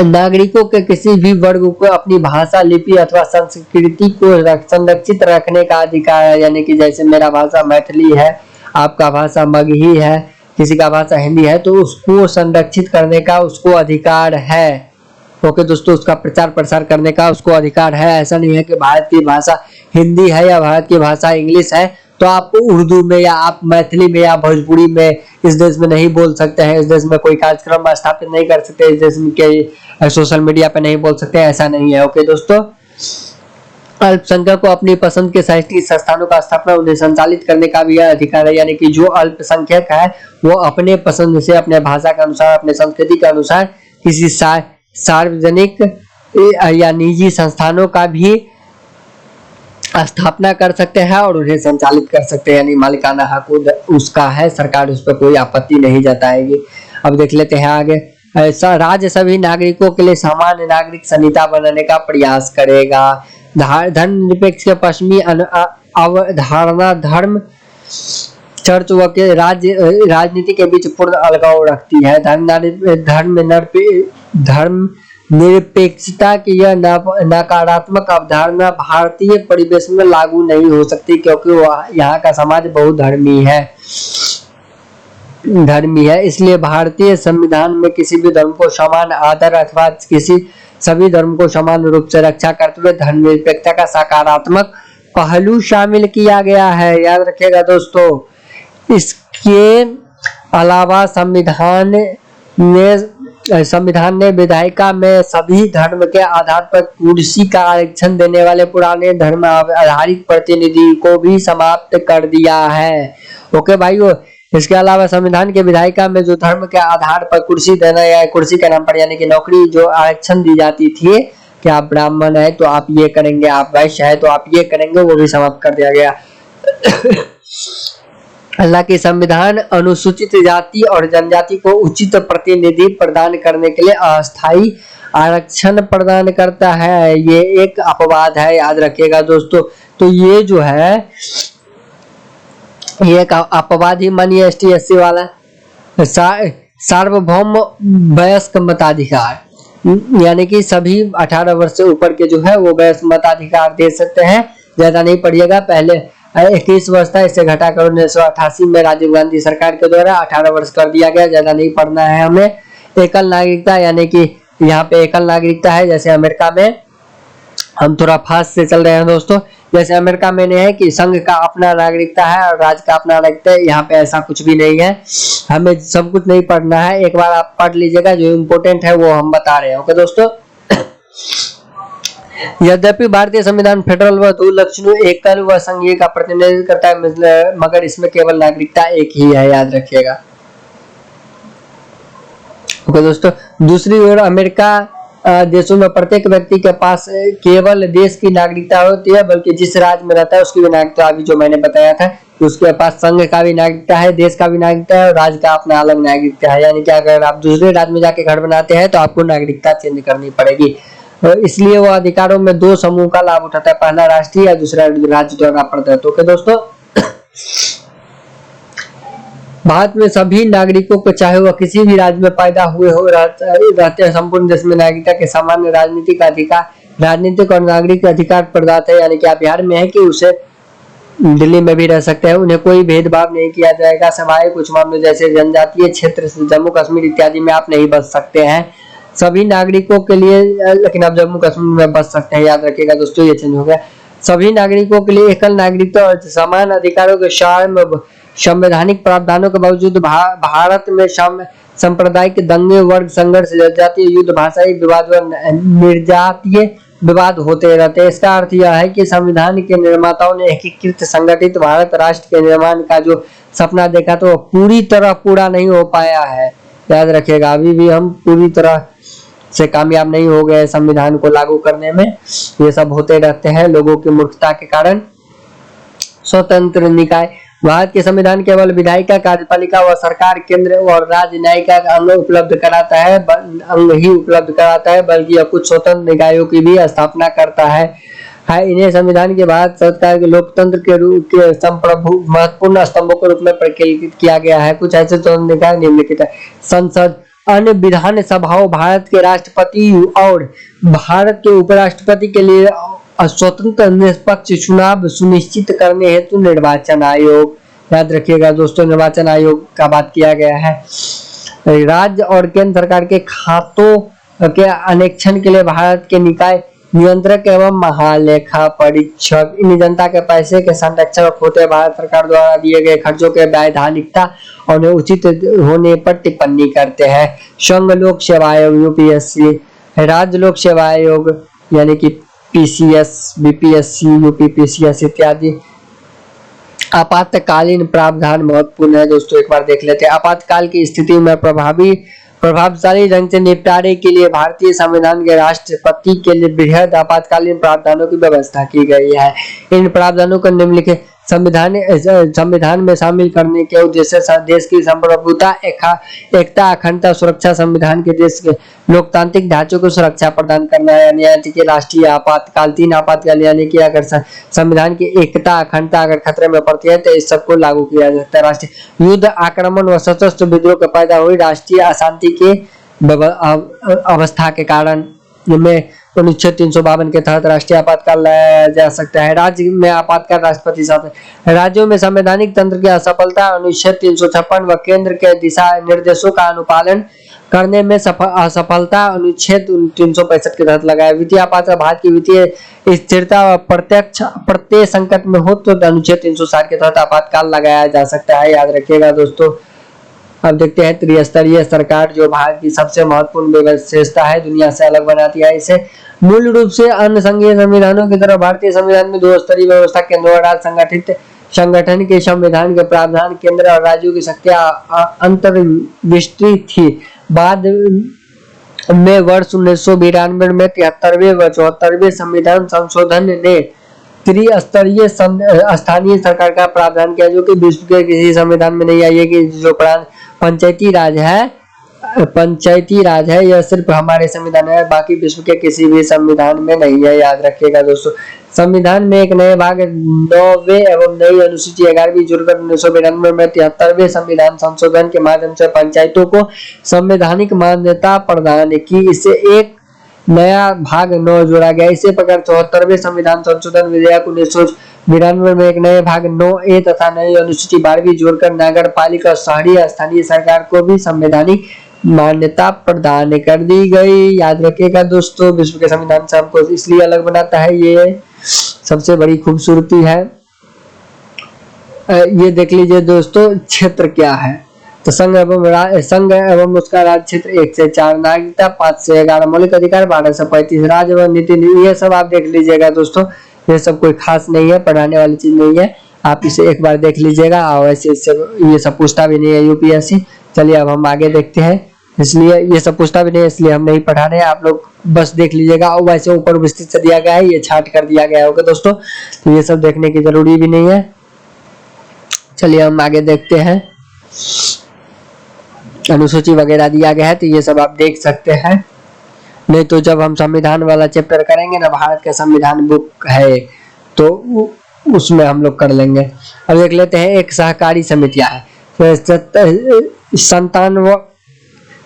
नागरिकों के किसी भी वर्ग को अपनी भाषा, लिपि अथवा संस्कृति को संरक्षित रखने का अधिकार है, यानी कि जैसे मेरा भाषा मैथिली है, आपका भाषा मगही है, किसी का भाषा हिंदी है, तो उसको संरक्षित करने का उसको अधिकार है। ओके दोस्तों, उसका प्रचार प्रसार करने का उसको अधिकार है। ऐसा नहीं है कि भारत की भाषा हिंदी है या भारत की भाषा इंग्लिश है तो आप उर्दू में या आप मैथिली में या भोजपुरी में इस देश में नहीं बोल सकते हैं, इस देश में कोई कार्यक्रम स्थापित नहीं कर सकते, इस देश के सोशल मीडिया पे नहीं बोल सकते, ऐसा नहीं है। ओके दोस्तों, अल्पसंख्यक को अपनी पसंद के शैक्षणिक संस्थानों का स्थापना उन्हें संचालित करने का भी अधिकार है, यानी कि जो अल्पसंख्यक है वो अपने पसंद से, अपने भाषा के अनुसार, अपने संस्कृति के अनुसार किसी सार्वजनिक या निजी संस्थानों का भी स्थापना कर सकते हैं और उन्हें संचालित कर सकते हैं, यानी मालिकाना हक उसका है, सरकार उस पर कोई आपत्ति नहीं जताएगी। अब देख लेते हैं आगे। राज्य सभी नागरिकों के लिए समान नागरिक संहिता बनाने का प्रयास करेगा। धर्मनिरपेक्ष के पश्चिमी अवधारणा धर्म, चर्च व के राजनीति के बीच पूर्ण अलगाव रखती है। धर्म निरपेक्षता की यह नकारात्मक अवधारणा भारतीय परिवेश में लागू नहीं हो सकती, क्योंकि यहाँ का समाज बहुधर्मी है। इसलिए भारतीय संविधान में किसी भी धर्म को समान आदर अथवा सभी धर्म को समान रूप से रक्षा करते हुए धर्मनिरपेक्षता का सकारात्मक पहलू शामिल किया गया है, याद रखिएगा दोस्तों। इसके अलावा संविधान ने विधायिका में सभी धर्म के आधार पर कुर्सी का आरक्षण देने वाले पुराने धर्म आधारित प्रतिनिधि को भी समाप्त कर दिया है। ओके भाइयों, इसके अलावा संविधान के विधायिका में जो धर्म के आधार पर कुर्सी देना या कुर्सी के नाम पर यानी कि नौकरी जो आरक्षण दी जाती थी कि आप ब्राह्मण है तो आप ये करेंगे, आप वैश्य है तो आप ये करेंगे, वो भी समाप्त कर दिया गया। हालांकि संविधान अनुसूचित जाति और जनजाति को उचित प्रतिनिधि प्रदान करने के लिए अस्थायी आरक्षण प्रदान करता है, ये एक अपवाद है, याद रखिएगा दोस्तों। तो ये जो है ये एक अपवाद ही मानिए ST/SC वाला। सार्वभौम वयस्क मताधिकार, यानी कि सभी 18 वर्ष से ऊपर के जो है वो वयस्क मताधिकार दे सकते हैं, ज्यादा नहीं पढ़िएगा। पहले 21 वर्ष था, इसे घटाकर 1988 में राजीव गांधी सरकार के द्वारा 18 वर्ष कर दिया गया। ज्यादा नहीं पढ़ना है हमें। एकल नागरिकता यानी कि यहाँ पे एकल नागरिकता है, जैसे अमेरिका में, हम थोड़ा फास्ट से चल रहे हैं दोस्तों। जैसे अमेरिका में है कि संघ का अपना नागरिकता है और राज्य का अपना नागरिकता है, यहाँ पे ऐसा कुछ भी नहीं है। हमें सब कुछ नहीं पढ़ना है, एक बार आप पढ़ लीजिएगा, जो इम्पोर्टेंट है वो हम बता रहे हैं। ओके दोस्तों। यद्यपि भारतीय संविधान फेडरल व लक्षणों एकल व संघीय का प्रतिनिधित्व करता है, मगर इसमें केवल नागरिकता एक ही है, याद रखिएगा। ओके दोस्तों। दूसरी ओर अमेरिका देशों में प्रत्येक व्यक्ति के पास केवल देश की नागरिकता होती है, बल्कि जिस राज्य में रहता है उसकी भी नागरिकता, अभी जो मैंने बताया था कि उसके पास संघ का भी नागरिकता है, देश का भी नागरिकता है और राज्य का अपना अलग नागरिकता है। यानी कि अगर आप दूसरे राज्य में जाके घर बनाते हैं तो आपको नागरिकता चेंज करनी पड़ेगी। इसलिए वो अधिकारों में दो समूह का लाभ उठाता है, पहला राष्ट्रीय या दूसरा राज्य द्वारा प्रदत्त। ओके दोस्तों। भारत में सभी नागरिकों को, चाहे वह किसी भी राज्य में पैदा हुए हो, रहते हैं, संपूर्ण देश में नागरिकता के सामान्य राजनीतिक और नागरिक अधिकार प्रदात है। यानी कि आप बिहार में है कि उसे दिल्ली में भी रह सकते हैं, उन्हें कोई भेदभाव नहीं किया जाएगा, सिवाय कुछ मामलों जैसे जनजातीय क्षेत्र जम्मू कश्मीर इत्यादि में आप नहीं बच सकते हैं सभी नागरिकों के लिए। लेकिन आप जम्मू कश्मीर में बच सकते हैं, याद रखिएगा दोस्तों, ये चेंज हो गया। सभी नागरिकों के लिए एकल नागरिकता और समान अधिकारों के संवैधानिक प्रावधानों के बावजूद भारत में सांप्रदायिक दंगे, वर्ग संघर्ष, जनजातीय युद्ध, भाषाई विवाद व निर्जातीय विवाद होते रहते हैं। इसका अर्थ यह है कि संविधान के निर्माताओं ने एकीकृत संगठित भारत राष्ट्र के निर्माण का जो सपना देखा तो पूरी तरह पूरा नहीं हो पाया है, याद रखिएगा। अभी भी हम पूरी तरह से कामयाब नहीं हो गए संविधान को लागू करने में, ये सब होते रहते हैं लोगों की मूर्खता के कारण। स्वतंत्र निकाय। भारत के संविधान केवल विधायिका, कार्यपालिका व सरकार, केंद्र और राज्य न्यायिका का अंग उपलब्ध कराता है, बल्कि यह कुछ स्वतंत्र निकायों की भी स्थापना करता है। इन्हें संविधान के भारत सरकार के लोकतंत्र के रूप के संप्रभु महत्वपूर्ण स्तंभों के रूप में परिकल्पित किया गया है। कुछ ऐसे स्वतंत्र निकाय निम्नलिखित है। संसद। अन्य विधान सभाओं भारत के राष्ट्रपति और भारत के उपराष्ट्रपति के लिए स्वतंत्र निष्पक्ष चुनाव सुनिश्चित करने हेतु निर्वाचन आयोग, याद रखिएगा दोस्तों, निर्वाचन आयोग का बात किया गया है। राज्य और केंद्र सरकार के खातों के अनेक्षण के लिए भारत के निकाय नियंत्रक एवं महालेखा परीक्षक। इन जनता के पैसे के संरक्षक होते हैं। भारत सरकार द्वारा दिए गए खर्चों के वैधानिकता और उन्हें उचित होने पर टिप्पणी करते हैं। संघ लोक सेवा आयोग यूपीएससी, राज्य लोक सेवा आयोग यानी कि पीसीएस, बीपीएससी, यूपी पीसीएस इत्यादि। आपातकालीन प्रावधान महत्वपूर्ण है दोस्तों, एक बार देख लेते हैं। आपातकाल की स्थिति में प्रभावशाली ढंग से निपटारे के लिए भारतीय संविधान के राष्ट्रपति के लिए वृहद आपातकालीन प्रावधानों की व्यवस्था की गई है। इन प्रावधानों को निम्नलिखित संविधान में शामिल करने के उद्देश्य से देश की संप्रभुता, एकता, अखंडता, सुरक्षा, संविधान के देश के लोकतांत्रिक ढांचे को सुरक्षा प्रदान करना है। यानी कि राष्ट्रीय आपातकाल, 3 आपातकाल, यानी कि अगर संविधान की एकता, अखंडता अगर खतरे में पड़ती है तो इस सबको लागू किया जाता है। राष्ट्रीय युद्ध, आक्रमण व सशस्त्र विद्रोह के पैदा हुई राष्ट्रीय अशांति के अवस्था के कारण में अनुच्छेद 352 के तहत राष्ट्रीय आपातकाल लाया जा सकता है। राज्य में आपातकाल राष्ट्रपति शासन। राज्यों में संवैधानिक तंत्र की असफलता, अनुच्छेद 356 व केंद्र के दिशा निर्देशों का अनुपालन करने में असफलता, अनुच्छेद 365 के तहत लगाया। वित्तीय आपातकाल। भारत की वित्तीय स्थिरता व प्रत्यय संकट में हो तो अनुच्छेद 360 के तहत आपातकाल लगाया जा सकता है, याद रखिएगा दोस्तों। अब देखते हैं त्रिस्तरीय सरकार, जो भारत की सबसे महत्वपूर्ण विशेषता है, दुनिया से अलग बनाती है इसे। मूल रूप से अन्य संघीय संविधानों की तरह भारतीय संविधान में 2 स्तरीय व्यवस्था, केंद्र और राज्य संगठन के संविधान के प्रावधान केंद्र और राज्यों की शक्तियां अंतर्विष्टि थी। बाद में वर्ष 1992 में 73वें व 74वें संविधान संशोधन ने त्रिस्तरीय स्थानीय सरकार का प्रावधान किया, जो कि विश्व के किसी संविधान में नहीं आई है। कि जो पंचायती राज है यह सिर्फ हमारे संविधान में है, बाकी विश्व के किसी भी संविधान में नहीं है, याद रखिएगा दोस्तों। संविधान में एक नए भाग 9वें एवं नई अनुसूची 11वीं जोड़कर 1992 में 73वें संविधान संशोधन के माध्यम से पंचायतों को संवैधानिक मान्यता प्रदान की। इसे नया भाग 9 जोड़ा गया। इसे प्रकार 74वें संविधान संशोधन विधेयक 1992 में एक नए भाग 9A तथा नई अनुसूची 12वीं जोड़कर नगर पालिका और शहरी स्थानीय सरकार को भी संवैधानिक मान्यता प्रदान कर दी गई। याद रखिएगा दोस्तों, विश्व के संविधान से हमको इसलिए अलग बनाता है, ये सबसे बड़ी खूबसूरती है। ये देख लीजिए दोस्तों, क्षेत्र क्या है तो संघ एवं उसका राज्य क्षेत्र 1 से 4, नागरिकता 5 से 11, मौलिक अधिकार 12 से 35, राज्य एवं नीति, ये सब आप देख लीजिएगा दोस्तों। ये सब कोई खास नहीं है, पढ़ाने वाली चीज नहीं है, आप इसे एक बार देख लीजिएगा। और वैसे ये सब पूछता भी नहीं है यूपीएससी। चलिए अब हम आगे देखते हैं, इसलिए ये सब पूछता भी नहीं है, इसलिए हम नहीं पढ़ा रहे हैं, आप लोग बस देख लीजिएगा। और वैसे ऊपर विस्तृत से दिया गया है, ये छाट कर दिया गया होगा दोस्तों, तो ये सब देखने की जरूरी भी नहीं है। चलिए हम आगे देखते हैं, अनुसूची वगैरह दिया गया है तो ये सब आप देख सकते हैं। नहीं तो जब हम संविधान वाला चैप्टर करेंगे ना, भारत का संविधान बुक है, तो उसमें हम लोग कर लेंगे। अब देख लेते हैं, एक सहकारी समितियां है।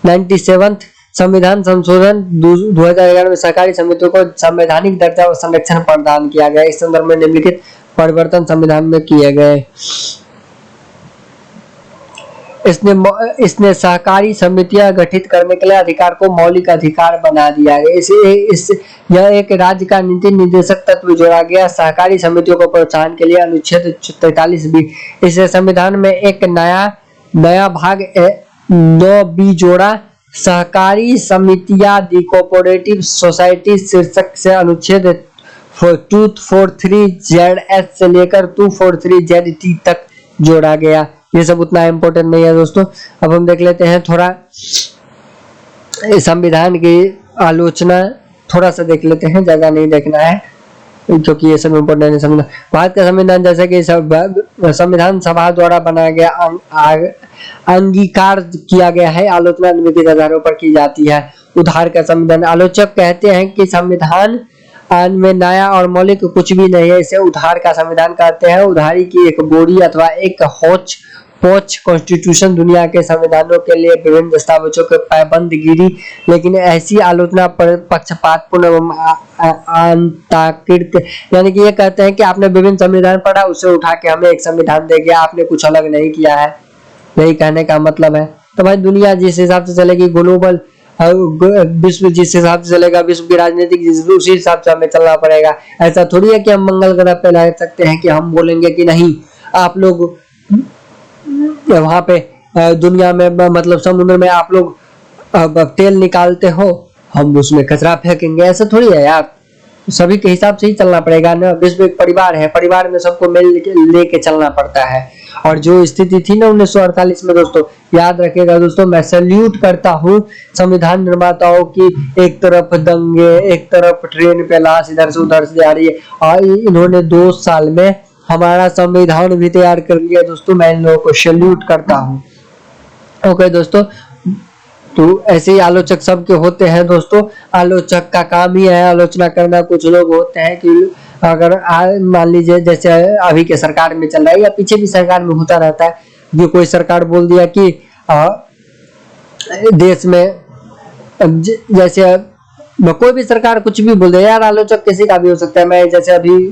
97 संविधान संशोधन 2011 में सहकारी समितियों को संवैधानिक दर्जा और संरक्षण प्रदान किया गया। इस संदर्भ में निम्नलिखित परिवर्तन संविधान में किए गए। इसने सहकारी समितियां गठित करने के लिए अधिकार को मौलिक अधिकार बना दिया है। यह एक राज्य का नीति निर्देशक तत्व जोड़ा गया। सहकारी समितियों को प्रोत्साहन के लिए अनुच्छेद 43B, इस संविधान में एक नया भाग 9B जोड़ा। सहकारी समितियां दी कोऑपरेटिव सोसाइटी शीर्षक से अनुच्छेद 243ZS से लेकर 243ZT तक जोड़ा गया। ये सब उतना इम्पोर्टेंट नहीं है दोस्तों। अब हम देख लेते हैं थोड़ा संविधान की आलोचना, थोड़ा सा देख लेते हैं, ज्यादा नहीं देखना है क्योंकि ये सब इम्पोर्टेंट है। संविधान, भारत का संविधान जैसे कि संविधान सभा द्वारा बनाया गया, अंगीकार किया गया है, आलोचना निम्नलिखित आधारों पर की जाती है। उधार का संविधान, आलोचक कहते हैं कि संविधान में नया और मौलिक कुछ भी नहीं है, इसे उधार का संविधान कहते हैं। उधारी की एक बोरी अथवा एक होच पोच कॉन्स्टिट्यूशन दुनिया के संविधानों के लिए विभिन्न दस्तावेजों के पाबंदगिरी, लेकिन ऐसी आलोचना पर पक्षपातपूर्ण एवं अंताकृत, यानी कि ये कहते हैं कि आपने विभिन्न संविधान पढ़ा, उसे उठा के हमें एक संविधान दे दिया, आपने कुछ अलग नहीं किया है, यही कहने का मतलब है। तो भाई दुनिया जिस हिसाब से चलेगी, ग्लोबल विश्व जिस हिसाब से चलेगा, विश्व की राजनीतिक उसी हिसाब से हमें चलना पड़ेगा। ऐसा थोड़ी है कि हम मंगल ग्रह पे ला सकते हैं कि हम बोलेंगे कि नहीं आप लोग वहां पे दुनिया में, मतलब समुद्र में आप लोग तेल निकालते हो, हम उसमें कचरा फेंकेंगे, ऐसा थोड़ी है यार। सभी के हिसाब से ही चलना पड़ेगा ना। विश्व एक परिवार है, परिवार में सबको मिल लेके चलना पड़ता है। और जो स्थिति थी ना 1948 में दोस्तों, याद रखिएगा दोस्तों, मैं सैल्यूट करता हूँ संविधान निर्माताओं की। एक तरफ दंगे, एक तरफ ट्रेन पे लाश इधर से उधर से जा रही है, और इन्होंने 2 साल में हमारा संविधान भी तैयार कर लिया दोस्तों। मैं इन लोगों को सैल्यूट करता हूँ। ओके दोस्तों, तो ऐसे ही आलोचक सबके होते हैं दोस्तों। आलोचक का काम ही है आलोचना करना। कुछ लोग होते हैं कि अगर मान लीजिए जैसे अभी के सरकार में चल रहा है या पीछे भी सरकार में होता रहता है, जो कोई सरकार बोल दिया कि देश में जैसे कोई भी सरकार कुछ भी बोल दे यार, आलोचक किसी का भी हो सकता है। मैं जैसे अभी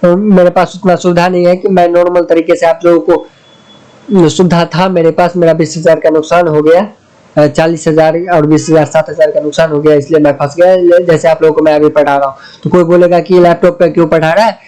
मेरे पास उतना सुविधा नहीं है कि मैं नॉर्मल तरीके से आप लोगों को, सुविधा था मेरे पास, मेरा 20,000 का नुकसान हो गया, 40,000 और 20,000 7,000 का नुकसान हो गया, इसलिए मैं फंस गया। जैसे आप लोगों को मैं अभी पढ़ा रहा हूँ, तो कोई बोलेगा कि लैपटॉप पे क्यों पढ़ा रहा है,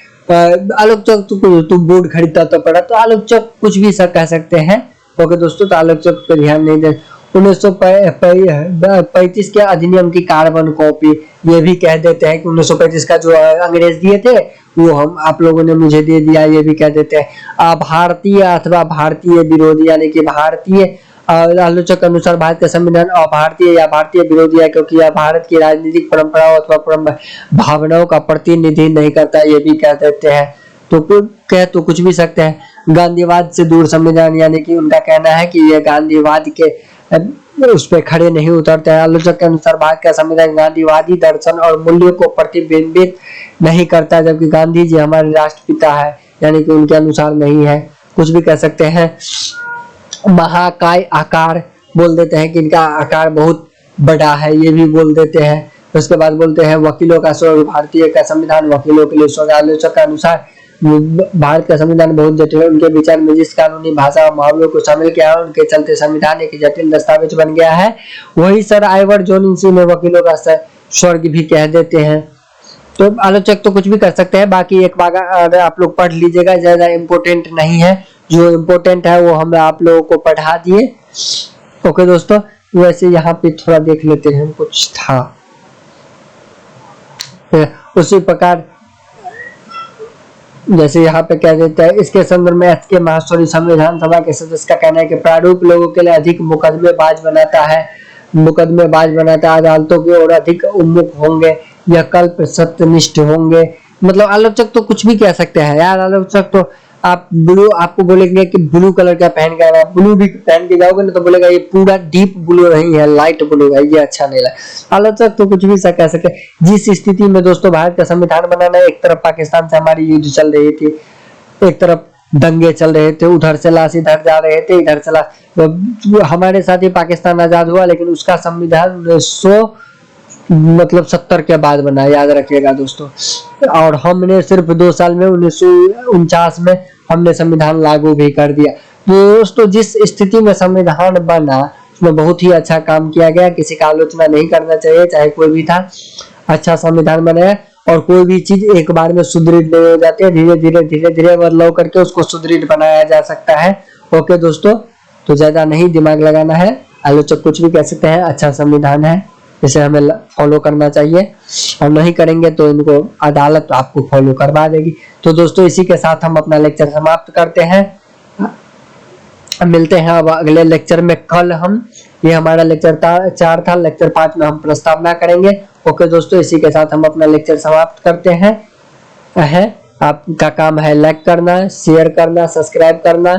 आलोचक तू बोर्ड खरीदता तो पढ़ा, तो आलोचक कुछ भी कह सकते हैं। ओके दोस्तों, तो आलोचक पे ध्यान नहीं दे। 1935 के अधिनियम की कार्बन कॉपी, ये भी कह देते हैं कि 1935 का जो अंग्रेज दिए थे वो हम आप लोगों ने मुझे दे दिया, ये भी कह देते हैं। अभारतीय अथवा भारतीय विरोधी, यानी कि भारतीय आलोचक के अनुसार भारत का संविधान अभारतीय या भारतीय विरोधी है, क्योंकि यह भारत की राजनीतिक परंपराओं अथवा भावनाओं का प्रतिनिधि नहीं करता, ये भी कह देते हैं। तो कह तो कुछ भी सकते हैं। गांधीवाद से दूर संविधान, यानी कि उनका कहना है कि ये गांधीवाद के उस पे खड़े नहीं उतरते हैं। आलोचक के अनुसार भारत का संविधान गांधीवादी दर्शन और मूल्यों को प्रतिबिंबित नहीं करता, जबकि गांधी जी हमारे राष्ट्रपिता है, यानी कि उनके अनुसार नहीं है। कुछ भी कह सकते हैं। महाकाय आकार बोल देते हैं कि इनका आकार बहुत बड़ा है, ये भी बोल देते हैं। उसके बाद बोलते हैं वकीलों का स्वर्ग भारतीय का संविधान वकीलों के लिए स्वर्ग। आलोचक के अनुसार भारत का संविधान बहुत जटिल है, उनके विचार में जिस कानूनी भाषा और मुहावरों को शामिल किया है उनके चलते संविधान एक जटिल दस्तावेज बन गया है। वही सर आइवर जोन इसी में वकीलों का स्वर्ग भी कह देते हैं। तो आलोचक तो कुछ भी कर सकते हैं, बाकी एक बार आप लोग पढ़ लीजिएगा, ज्यादा इम्पोर्टेंट नहीं है, जो इम्पोर्टेंट है वो हम आप लोगों को पढ़ा दिए। ओके दोस्तों, वैसे यहाँ पे थोड़ा देख लेते हैं, कुछ था उसी प्रकार जैसे यहाँ पे कह देता है इसके संदर्भ में एच के माहेश्वरी संविधान सभा के सदस्य का कहना है कि प्रारूप लोगों के लिए अधिक मुकदमेबाज बनाता है, अदालतों की ओर अधिक उन्मुख होंगे, यह कल्प सत्यनिष्ठ होंगे। मतलब आलोचक तो कुछ भी कह सकते हैं यार। आलोचक तो आप ब्लू आपको बोलेंगे कि ब्लू कलर का पहन के आना, ब्लू भी पहन के जाओगे ना तो बोलेगा ये पूरा डीप ब्लू नहीं है, लाइट ब्लू है, ये अच्छा नहीं लगा। आलोचक तो कुछ भी कह सकते। जिस स्थिति में दोस्तों भारत का संविधान बनाना, एक तरफ पाकिस्तान से हमारी युद्ध चल रही थी, एक तरफ दंगे चल रहे थे, उधर से लाश इधर जा रहे थे, इधर से लाश, तो हमारे साथ ही पाकिस्तान आजाद हुआ, लेकिन उसका संविधान 1970 के बाद बना, याद रखिएगा दोस्तों। और हमने सिर्फ 2 साल में 1949 में हमने संविधान लागू भी कर दिया। दोस्तों जिस स्थिति में संविधान बना उसमें बहुत ही अच्छा काम किया गया, किसी का आलोचना नहीं करना चाहिए, चाहे कोई भी था। अच्छा संविधान बनाया, और कोई भी चीज एक बार में सुदृढ़ नहीं हो जाती है, धीरे धीरे बदलाव करके उसको सुदृढ़ बनाया जा सकता है। ओके दोस्तों, तो ज्यादा नहीं दिमाग लगाना है, आलोचक कुछ भी कह सकते हैं, अच्छा संविधान है, इसे हमें फॉलो करना चाहिए, और नहीं करेंगे तो इनको अदालत आपको फॉलो करवा देगी। तो दोस्तों इसी के साथ हम अपना लेक्चर समाप्त करते हैं, मिलते हैं अब अगले लेक्चर में कल हम। ये हमारा लेक्चर 4 था, लेक्चर 5 में हम प्रस्तावना करेंगे। ओके दोस्तों, इसी के साथ हम अपना लेक्चर समाप्त करते हैं। आपका काम है लाइक करना, शेयर करना, सब्सक्राइब करना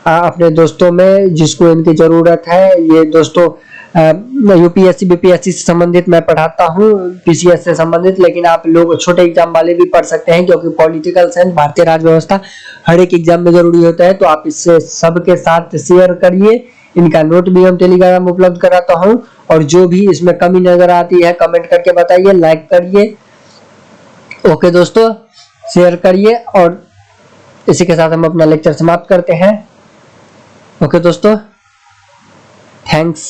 अपने दोस्तों में जिसको इनकी जरूरत है। ये दोस्तों यूपीएससी बीपीएससी से संबंधित मैं पढ़ाता हूँ, पीसीएस से संबंधित, लेकिन आप लोग छोटे एग्जाम वाले भी पढ़ सकते हैं, क्योंकि पॉलिटिकल साइंस भारतीय राज्य व्यवस्था हर एक एग्जाम में जरूरी होता है। तो आप इससे सबके साथ शेयर करिए। इनका नोट भी हम टेलीग्राम उपलब्ध कराता हूँ, और जो भी इसमें कमी नजर आती है कमेंट करके बताइए, लाइक करिए। ओके दोस्तों, शेयर करिए, और इसी के साथ हम अपना लेक्चर समाप्त करते हैं। ओके दोस्तों, थैंक्स।